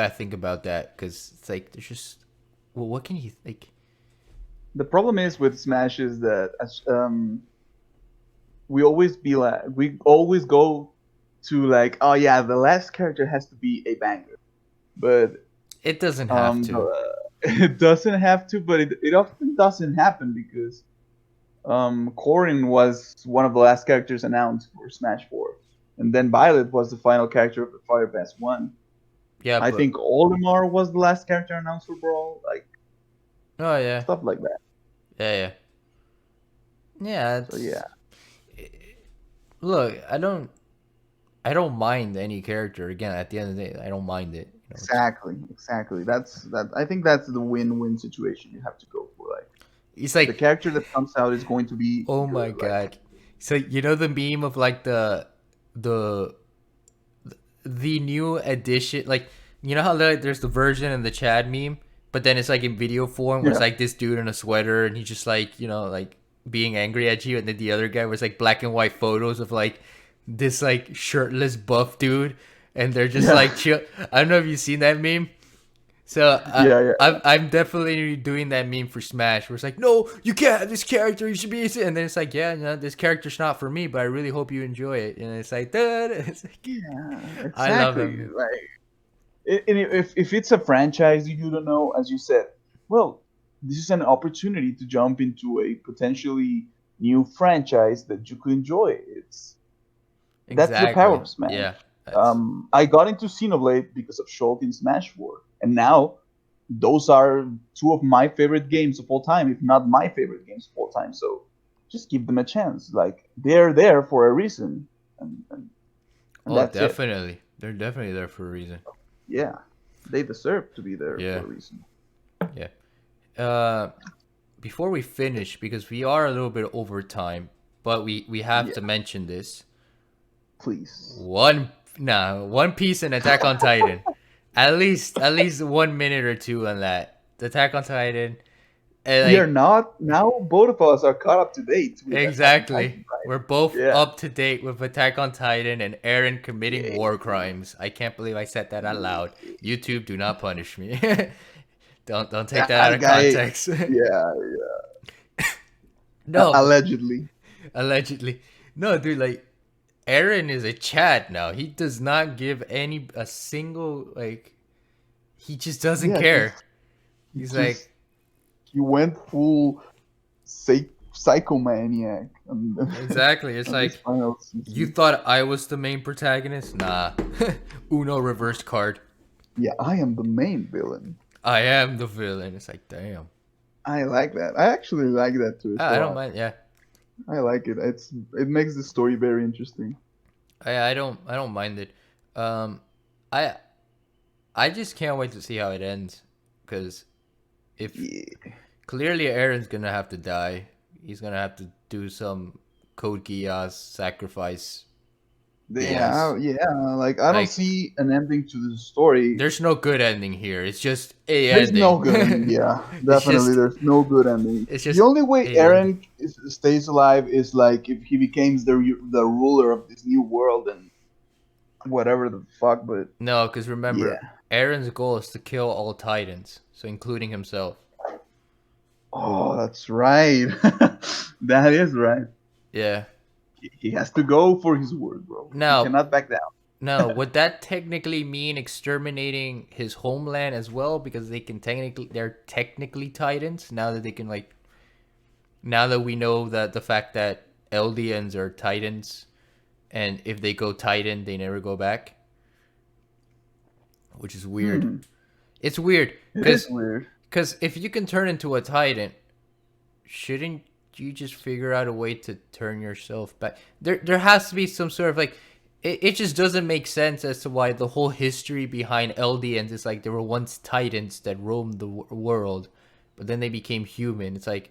Speaker 1: gotta think about that, because it's like there's just, well, what can you like?
Speaker 2: The problem is with Smash is that we always go to like, oh yeah, the last character has to be a banger, but
Speaker 1: It doesn't have to.
Speaker 2: it doesn't have to, but it often doesn't happen because Corrin was one of the last characters announced for Smash 4, and then Violet was the final character of the Fire Pass 1.
Speaker 1: Yeah,
Speaker 2: I
Speaker 1: but,
Speaker 2: think Olimar was the last character announced for Brawl, like
Speaker 1: Oh yeah,
Speaker 2: stuff like that.
Speaker 1: yeah.
Speaker 2: So yeah,
Speaker 1: look, I don't mind any character. Again, at the end of the day, I don't mind it.
Speaker 2: Exactly, exactly. That's that. I think that's the win-win situation you have to go for. Like
Speaker 1: It's
Speaker 2: the
Speaker 1: like,
Speaker 2: character that comes out is going to be
Speaker 1: oh my
Speaker 2: good. Like
Speaker 1: god. So you know the meme of like the the new edition, like you know how there's the version and the Chad meme, but then it's like in video form where it's
Speaker 2: yeah,
Speaker 1: like this dude in a sweater and he's just like like being angry at you, and then the other guy was like black and white photos of like this like shirtless buff dude, and they're just
Speaker 2: yeah,
Speaker 1: like chill. I don't know if you've seen that meme. So
Speaker 2: yeah, yeah.
Speaker 1: I'm definitely doing that meme for Smash, where it's like, no, you can't have this character. You should be, and then it's like, yeah, no, this character's not for me, but I really hope you enjoy it. And it's like, duh, it's like,
Speaker 2: Yeah,
Speaker 1: I love
Speaker 2: exactly.
Speaker 1: him.
Speaker 2: Like if it's a franchise you don't know, as you said, well, this is an opportunity to jump into a potentially new franchise that you could enjoy. It's That's the power
Speaker 1: Exactly.
Speaker 2: of Smash.
Speaker 1: Yeah. That's
Speaker 2: I got into Xenoblade because of Shulk in Smash 4, and now those are two of my favorite games of all time, if not my favorite games of all time. So just give them a chance. Like they're there for a reason, and
Speaker 1: oh,
Speaker 2: that's it.
Speaker 1: definitely. They're definitely there for a reason.
Speaker 2: Yeah, they deserve to be there for
Speaker 1: Yeah.
Speaker 2: a reason.
Speaker 1: Yeah. Uh, Before we finish, because we are a little bit over time, but we have
Speaker 2: Yeah,
Speaker 1: to mention this.
Speaker 2: please.
Speaker 1: One Piece and Attack on Titan. At least 1 minute or two on that. The Attack on Titan. And
Speaker 2: We are
Speaker 1: like
Speaker 2: not now. Both of us are caught up to date with Attack on
Speaker 1: exactly.
Speaker 2: Titan, right?
Speaker 1: We're both
Speaker 2: Yeah,
Speaker 1: up to date with Attack on Titan and Aaron committing
Speaker 2: yeah.
Speaker 1: war crimes. I can't believe I said that out loud. YouTube, do not punish me. Don't take that out
Speaker 2: That
Speaker 1: of
Speaker 2: guy.
Speaker 1: context.
Speaker 2: Yeah, yeah.
Speaker 1: No, but
Speaker 2: Allegedly.
Speaker 1: allegedly. No, dude, like Aaron is a Chad now. He does not give a single like he just doesn't
Speaker 2: Yeah,
Speaker 1: care.
Speaker 2: he
Speaker 1: He's like
Speaker 2: just he went full psychomaniac on,
Speaker 1: exactly. It's
Speaker 2: on this
Speaker 1: like
Speaker 2: final
Speaker 1: you
Speaker 2: season.
Speaker 1: thought I was the main protagonist? Nah. Uno reversed card.
Speaker 2: Yeah, I am the main villain.
Speaker 1: I am the villain. It's like damn.
Speaker 2: I like that. I actually like that twist a
Speaker 1: I don't
Speaker 2: lot.
Speaker 1: mind. Yeah.
Speaker 2: I like it. It makes the story very interesting.
Speaker 1: I don't mind it. Um, I I just can't wait to see how it ends, because if
Speaker 2: Yeah.
Speaker 1: clearly Aaron's gonna have to die, he's gonna have to do some Code Geass sacrifice BS.
Speaker 2: Yeah. Like I don't
Speaker 1: Like
Speaker 2: see an ending to the story.
Speaker 1: there's no good ending here. It's just a
Speaker 2: There's no
Speaker 1: ending.
Speaker 2: good ending. Yeah,
Speaker 1: it's
Speaker 2: definitely.
Speaker 1: just
Speaker 2: There's no good ending.
Speaker 1: it's
Speaker 2: The
Speaker 1: just
Speaker 2: only way
Speaker 1: a ending.
Speaker 2: Eren stays alive is like if he becomes the ruler of this new world and whatever the fuck. But
Speaker 1: No, because remember,
Speaker 2: yeah.
Speaker 1: Aaron's goal is to kill all Titans, so including himself.
Speaker 2: Oh, that's right. That is right.
Speaker 1: Yeah.
Speaker 2: He has to go for his word, bro. He
Speaker 1: Now,
Speaker 2: cannot back down.
Speaker 1: now, would that technically mean exterminating his homeland as well? Because they're technically Titans now that they can like now that we know that the fact that Eldians are Titans, and if they go Titan, they never go back, which is weird.
Speaker 2: Hmm.
Speaker 1: It's weird
Speaker 2: It is weird.
Speaker 1: because if you can turn into a Titan, shouldn't you just figure out a way to turn yourself back? There has to be some sort of like it just doesn't make sense as to why the whole history behind Eldians is like there were once Titans that roamed the world, but then they became human. It's like,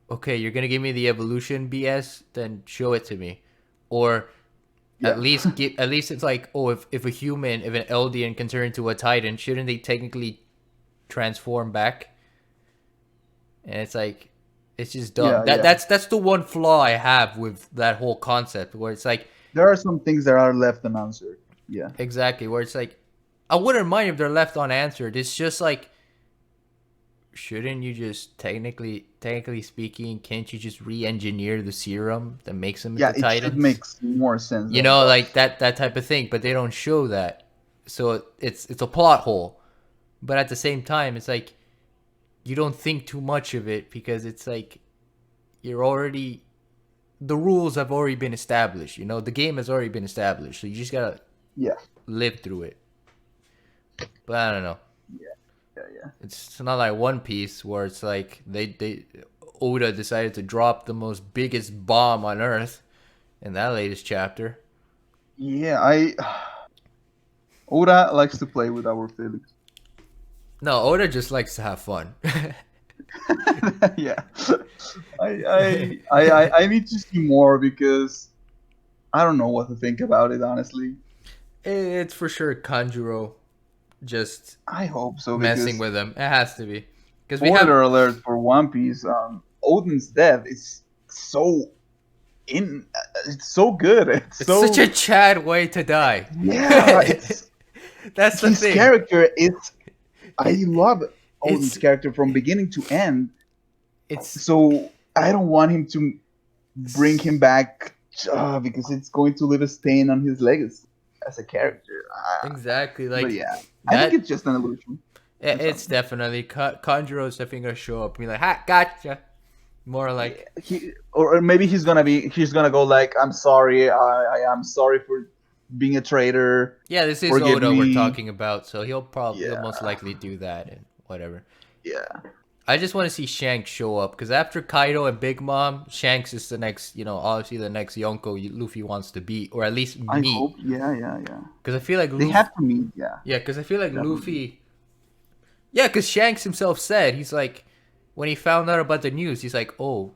Speaker 1: okay, you're gonna give me the evolution BS, then show it to me, or
Speaker 2: Yeah.
Speaker 1: at least it's like, oh, if an Eldian can turn into a Titan, shouldn't they technically transform back? And it's like, it's just dumb.
Speaker 2: Yeah, yeah.
Speaker 1: That's the one flaw I have with that whole concept, where it's like
Speaker 2: There are some things that are left unanswered. Yeah.
Speaker 1: exactly where it's like, I wouldn't mind if they're left unanswered. It's just like, shouldn't you just technically speaking, can't you just re-engineer the serum that makes them
Speaker 2: Yeah,
Speaker 1: into
Speaker 2: it should
Speaker 1: Titans?
Speaker 2: make more sense
Speaker 1: You
Speaker 2: than it
Speaker 1: know,
Speaker 2: does.
Speaker 1: like that type of thing, but they don't show that, so it's a plot hole. But at the same time, it's like you don't think too much of it, because it's like you're already the rules have already been established. You know, the game has already been established, so you just gotta
Speaker 2: Yeah.
Speaker 1: live through it. But I don't know.
Speaker 2: Yeah.
Speaker 1: It's not like One Piece where it's like they Oda decided to drop the most biggest bomb on Earth, in that latest chapter.
Speaker 2: Yeah, Oda likes to play with our feelings.
Speaker 1: No, Oda just likes to have fun.
Speaker 2: Yeah, I need to see more because I don't know what to think about it honestly.
Speaker 1: It's for sure Kanjuro just
Speaker 2: I hope so
Speaker 1: messing
Speaker 2: because
Speaker 1: with him. It has to be because we have.
Speaker 2: spoiler alert for One Piece. Odin's death is so in. It's so good. It's
Speaker 1: It's such a
Speaker 2: so
Speaker 1: Chad way to die.
Speaker 2: yeah. It's
Speaker 1: That's the
Speaker 2: his
Speaker 1: thing.
Speaker 2: character is. I
Speaker 1: It,
Speaker 2: love Odin's
Speaker 1: it's
Speaker 2: character from beginning to end.
Speaker 1: it's
Speaker 2: So I don't want him to bring him back because it's going to leave a stain on his legacy as a character.
Speaker 1: exactly
Speaker 2: But
Speaker 1: like
Speaker 2: yeah, I think
Speaker 1: that.
Speaker 2: it's just an illusion or
Speaker 1: It's
Speaker 2: something.
Speaker 1: definitely Kanjuro's definitely gonna show up and be like, "Ha, gotcha." More
Speaker 2: Yeah,
Speaker 1: like,
Speaker 2: or maybe he's gonna go like, I'm sorry, I am sorry for being a traitor.
Speaker 1: yeah, this is
Speaker 2: Forgive
Speaker 1: Oda we're
Speaker 2: me.
Speaker 1: talking about, so he'll
Speaker 2: Yeah,
Speaker 1: most likely do that and whatever.
Speaker 2: yeah.
Speaker 1: I just want to see Shanks show up because after Kaido and Big Mom, Shanks is the next, obviously the next Yonko Luffy wants to beat, or at least
Speaker 2: I
Speaker 1: meet.
Speaker 2: hope. Yeah, yeah, yeah.
Speaker 1: Because I feel like
Speaker 2: They
Speaker 1: Luffy,
Speaker 2: have to meet. Yeah,
Speaker 1: yeah, because I feel like
Speaker 2: definitely.
Speaker 1: Luffy, yeah, because Shanks himself said he's like, when he found out about the news, he's like, oh,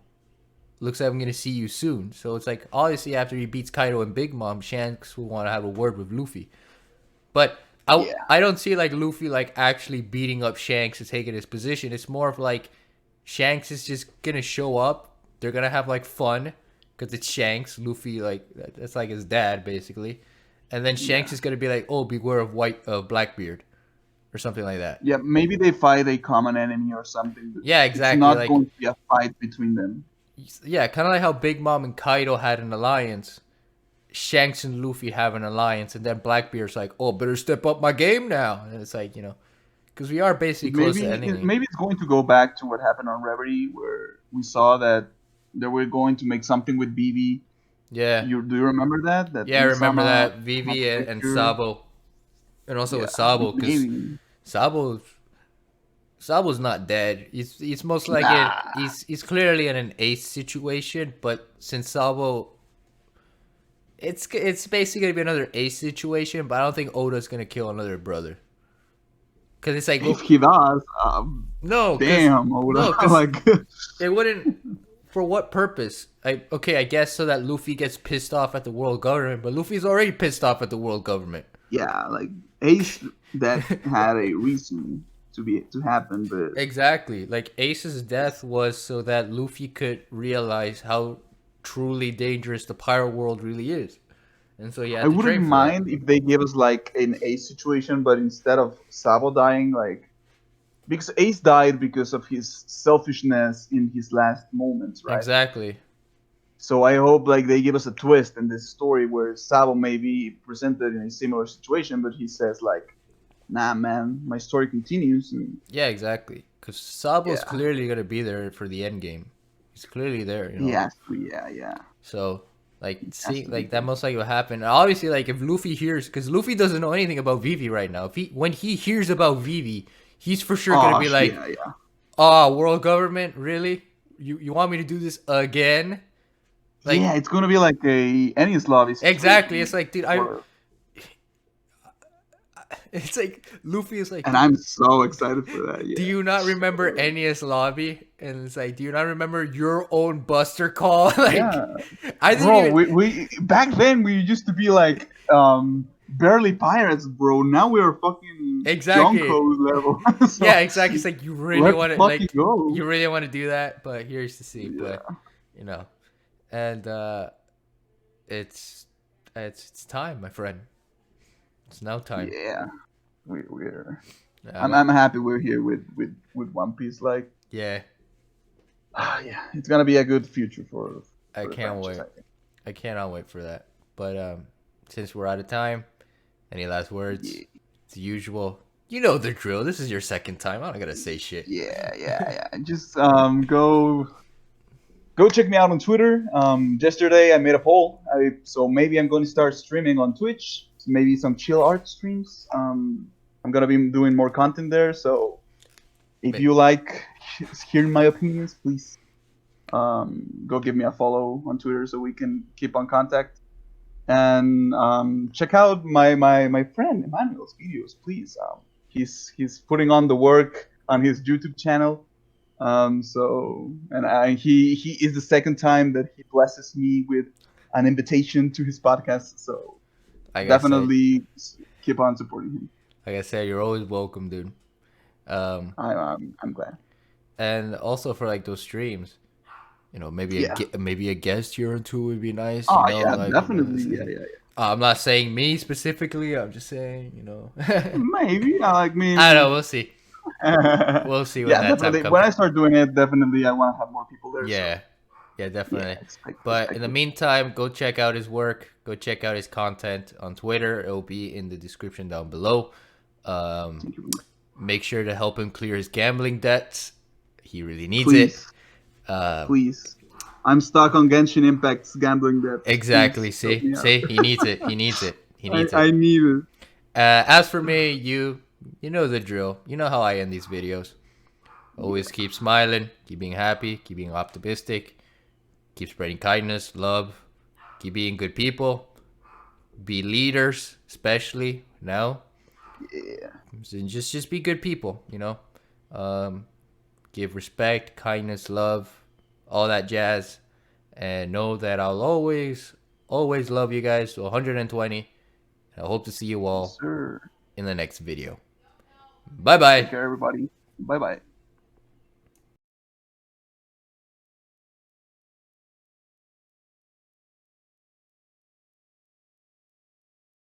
Speaker 1: looks like I'm gonna see you soon. So it's like obviously after he beats Kaido and Big Mom, Shanks will want to have a word with Luffy. But
Speaker 2: Yeah,
Speaker 1: I don't see like Luffy like actually beating up Shanks and taking his position. It's more of like Shanks is just gonna show up. They're gonna have like fun because it's Shanks. Luffy like that's like his dad basically, and then
Speaker 2: yeah,
Speaker 1: Shanks is gonna be like, "Oh, beware of Blackbeard," or something like that.
Speaker 2: yeah. Maybe they fight a common enemy or something. But
Speaker 1: Yeah,
Speaker 2: it's
Speaker 1: exactly.
Speaker 2: not
Speaker 1: Like
Speaker 2: going to be a fight between them.
Speaker 1: yeah, kind of like how Big Mom and Kaido had an alliance. Shanks and Luffy have an alliance, and then Blackbeard's like, "Oh, better step up my game now." And it's like because we are basically close to ending.
Speaker 2: Maybe it's going to go back to what happened on Reverie, where we saw that they were going to make something with BB.
Speaker 1: Yeah,
Speaker 2: You do you remember that
Speaker 1: yeah, I remember
Speaker 2: Insama
Speaker 1: that
Speaker 2: had
Speaker 1: Vivi
Speaker 2: the
Speaker 1: and
Speaker 2: picture?
Speaker 1: Sabo, and also with
Speaker 2: Yeah,
Speaker 1: Sabo, because
Speaker 2: maybe.
Speaker 1: Sabo Sabo's not dead. He's most likely
Speaker 2: Nah.
Speaker 1: he's clearly in an ace situation, but since Sabo, it's basically gonna be another ace situation. But I don't think Oda's gonna kill another brother, because it's like
Speaker 2: If he does,
Speaker 1: no, because
Speaker 2: damn, Oda.
Speaker 1: no, because
Speaker 2: Like,
Speaker 1: it wouldn't. For what purpose? I guess so that Luffy gets pissed off at the world government, but Luffy's already pissed off at the world government.
Speaker 2: yeah, like Ace that had a reason to happen, but
Speaker 1: Exactly. Like Ace's death was so that Luffy could realize how truly dangerous the pirate world really is. And so he
Speaker 2: I
Speaker 1: had to
Speaker 2: wouldn't
Speaker 1: train for that.
Speaker 2: mind if they gave us like an Ace situation, but instead of Sabo dying, like because Ace died because of his selfishness in his last moments, right?
Speaker 1: Exactly.
Speaker 2: So I hope like they give us a twist in this story where Sabo may be presented in a similar situation, but he says like, "Nah, man, my story continues." And
Speaker 1: Yeah, exactly. Because Sabo's
Speaker 2: yeah,
Speaker 1: clearly going to be there for the end game. He's clearly there.
Speaker 2: he has to. Yeah, yeah,
Speaker 1: So, like,
Speaker 2: he has
Speaker 1: see,
Speaker 2: to be
Speaker 1: like that
Speaker 2: there.
Speaker 1: most likely will happen. Obviously, like if Luffy hears, because Luffy doesn't know anything about Vivi right now. When he hears about Vivi, he's for sure gonna
Speaker 2: Oh,
Speaker 1: be like,
Speaker 2: yeah, yeah,
Speaker 1: "Oh, world government, really? You want me to do this again?"
Speaker 2: yeah.
Speaker 1: Like,
Speaker 2: It's gonna be like a Enies lobby
Speaker 1: exactly. It's
Speaker 2: situation,
Speaker 1: like, dude,
Speaker 2: where,
Speaker 1: it's like Luffy is like,
Speaker 2: and I'm so excited for that.
Speaker 1: do
Speaker 2: Yeah.
Speaker 1: you not remember Enies lobby? And it's like, do you not remember your own Buster call? Like,
Speaker 2: Yeah,
Speaker 1: I didn't
Speaker 2: bro.
Speaker 1: even.
Speaker 2: We back then we used to be like barely pirates, bro. Now we're fucking
Speaker 1: Exactly.
Speaker 2: Junko level.
Speaker 1: Yeah,
Speaker 2: So
Speaker 1: exactly. It's like you really
Speaker 2: let's
Speaker 1: want to
Speaker 2: fucking
Speaker 1: like
Speaker 2: go.
Speaker 1: you really want to do that, but here's to see. But
Speaker 2: Yeah,
Speaker 1: you know, and it's it's time, my friend. It's now time.
Speaker 2: yeah. We're.
Speaker 1: I'm,
Speaker 2: I'm happy we're here with One Piece. Like,
Speaker 1: yeah,
Speaker 2: yeah, it's gonna be a good future
Speaker 1: I
Speaker 2: for the
Speaker 1: can't
Speaker 2: franchise.
Speaker 1: wait.
Speaker 2: I think.
Speaker 1: I cannot wait for that. But since we're out of time, any last words?
Speaker 2: Yeah,
Speaker 1: It's the usual. You know the drill. This is your second time. I'm not gonna say shit.
Speaker 2: yeah. Just go check me out on Twitter. Yesterday I made a poll, so maybe I'm going to start streaming on Twitch. Maybe some chill art streams. I'm gonna be doing more content there. So if
Speaker 1: Ma-
Speaker 2: you like hearing my opinions, please go give me a follow on Twitter so we can keep on contact. And check out my friend Emmanuel's videos, please. He's putting on the work on his YouTube channel. He is the second time that he blesses me with an invitation to his podcast. So
Speaker 1: Like I said,
Speaker 2: definitely keep on supporting him.
Speaker 1: you're always welcome, dude. Um,
Speaker 2: I'm glad.
Speaker 1: and also for like those streams, maybe
Speaker 2: Yeah.
Speaker 1: maybe a guest here or two would be nice.
Speaker 2: Oh yeah, definitely.
Speaker 1: I'm not saying me specifically. I'm just saying,
Speaker 2: Maybe. I
Speaker 1: I don't
Speaker 2: mean,
Speaker 1: know. We'll see. We'll see when
Speaker 2: yeah,
Speaker 1: that time
Speaker 2: definitely.
Speaker 1: comes.
Speaker 2: When I start doing it, definitely I want to have more people there. So
Speaker 1: Yeah, yeah,
Speaker 2: yeah,
Speaker 1: definitely. But in
Speaker 2: expect
Speaker 1: the
Speaker 2: it.
Speaker 1: meantime, go check out his work. Go check out his content on Twitter. It will be in the description down below. Um,
Speaker 2: Thank you.
Speaker 1: make sure to help him clear his gambling debts. He really needs it.
Speaker 2: Please,
Speaker 1: Um,
Speaker 2: please. I'm stuck on Genshin Impact's gambling debts.
Speaker 1: exactly.
Speaker 2: Please help
Speaker 1: See,
Speaker 2: me out.
Speaker 1: see, he needs it. He needs it. He needs
Speaker 2: I
Speaker 1: it.
Speaker 2: need it.
Speaker 1: As for me, you know the drill. You know how I end these videos. Always keep smiling, keep being happy, keep being optimistic, keep spreading kindness, love, keep being good people, be leaders, especially now.
Speaker 2: Yeah.
Speaker 1: So just be good people, Um, give respect, kindness, love, all that jazz, and know that I'll always love you guys to 120. I hope to see you
Speaker 2: Yes,
Speaker 1: all
Speaker 2: sir.
Speaker 1: in the next video. Bye bye.
Speaker 2: Take care, everybody. Bye bye.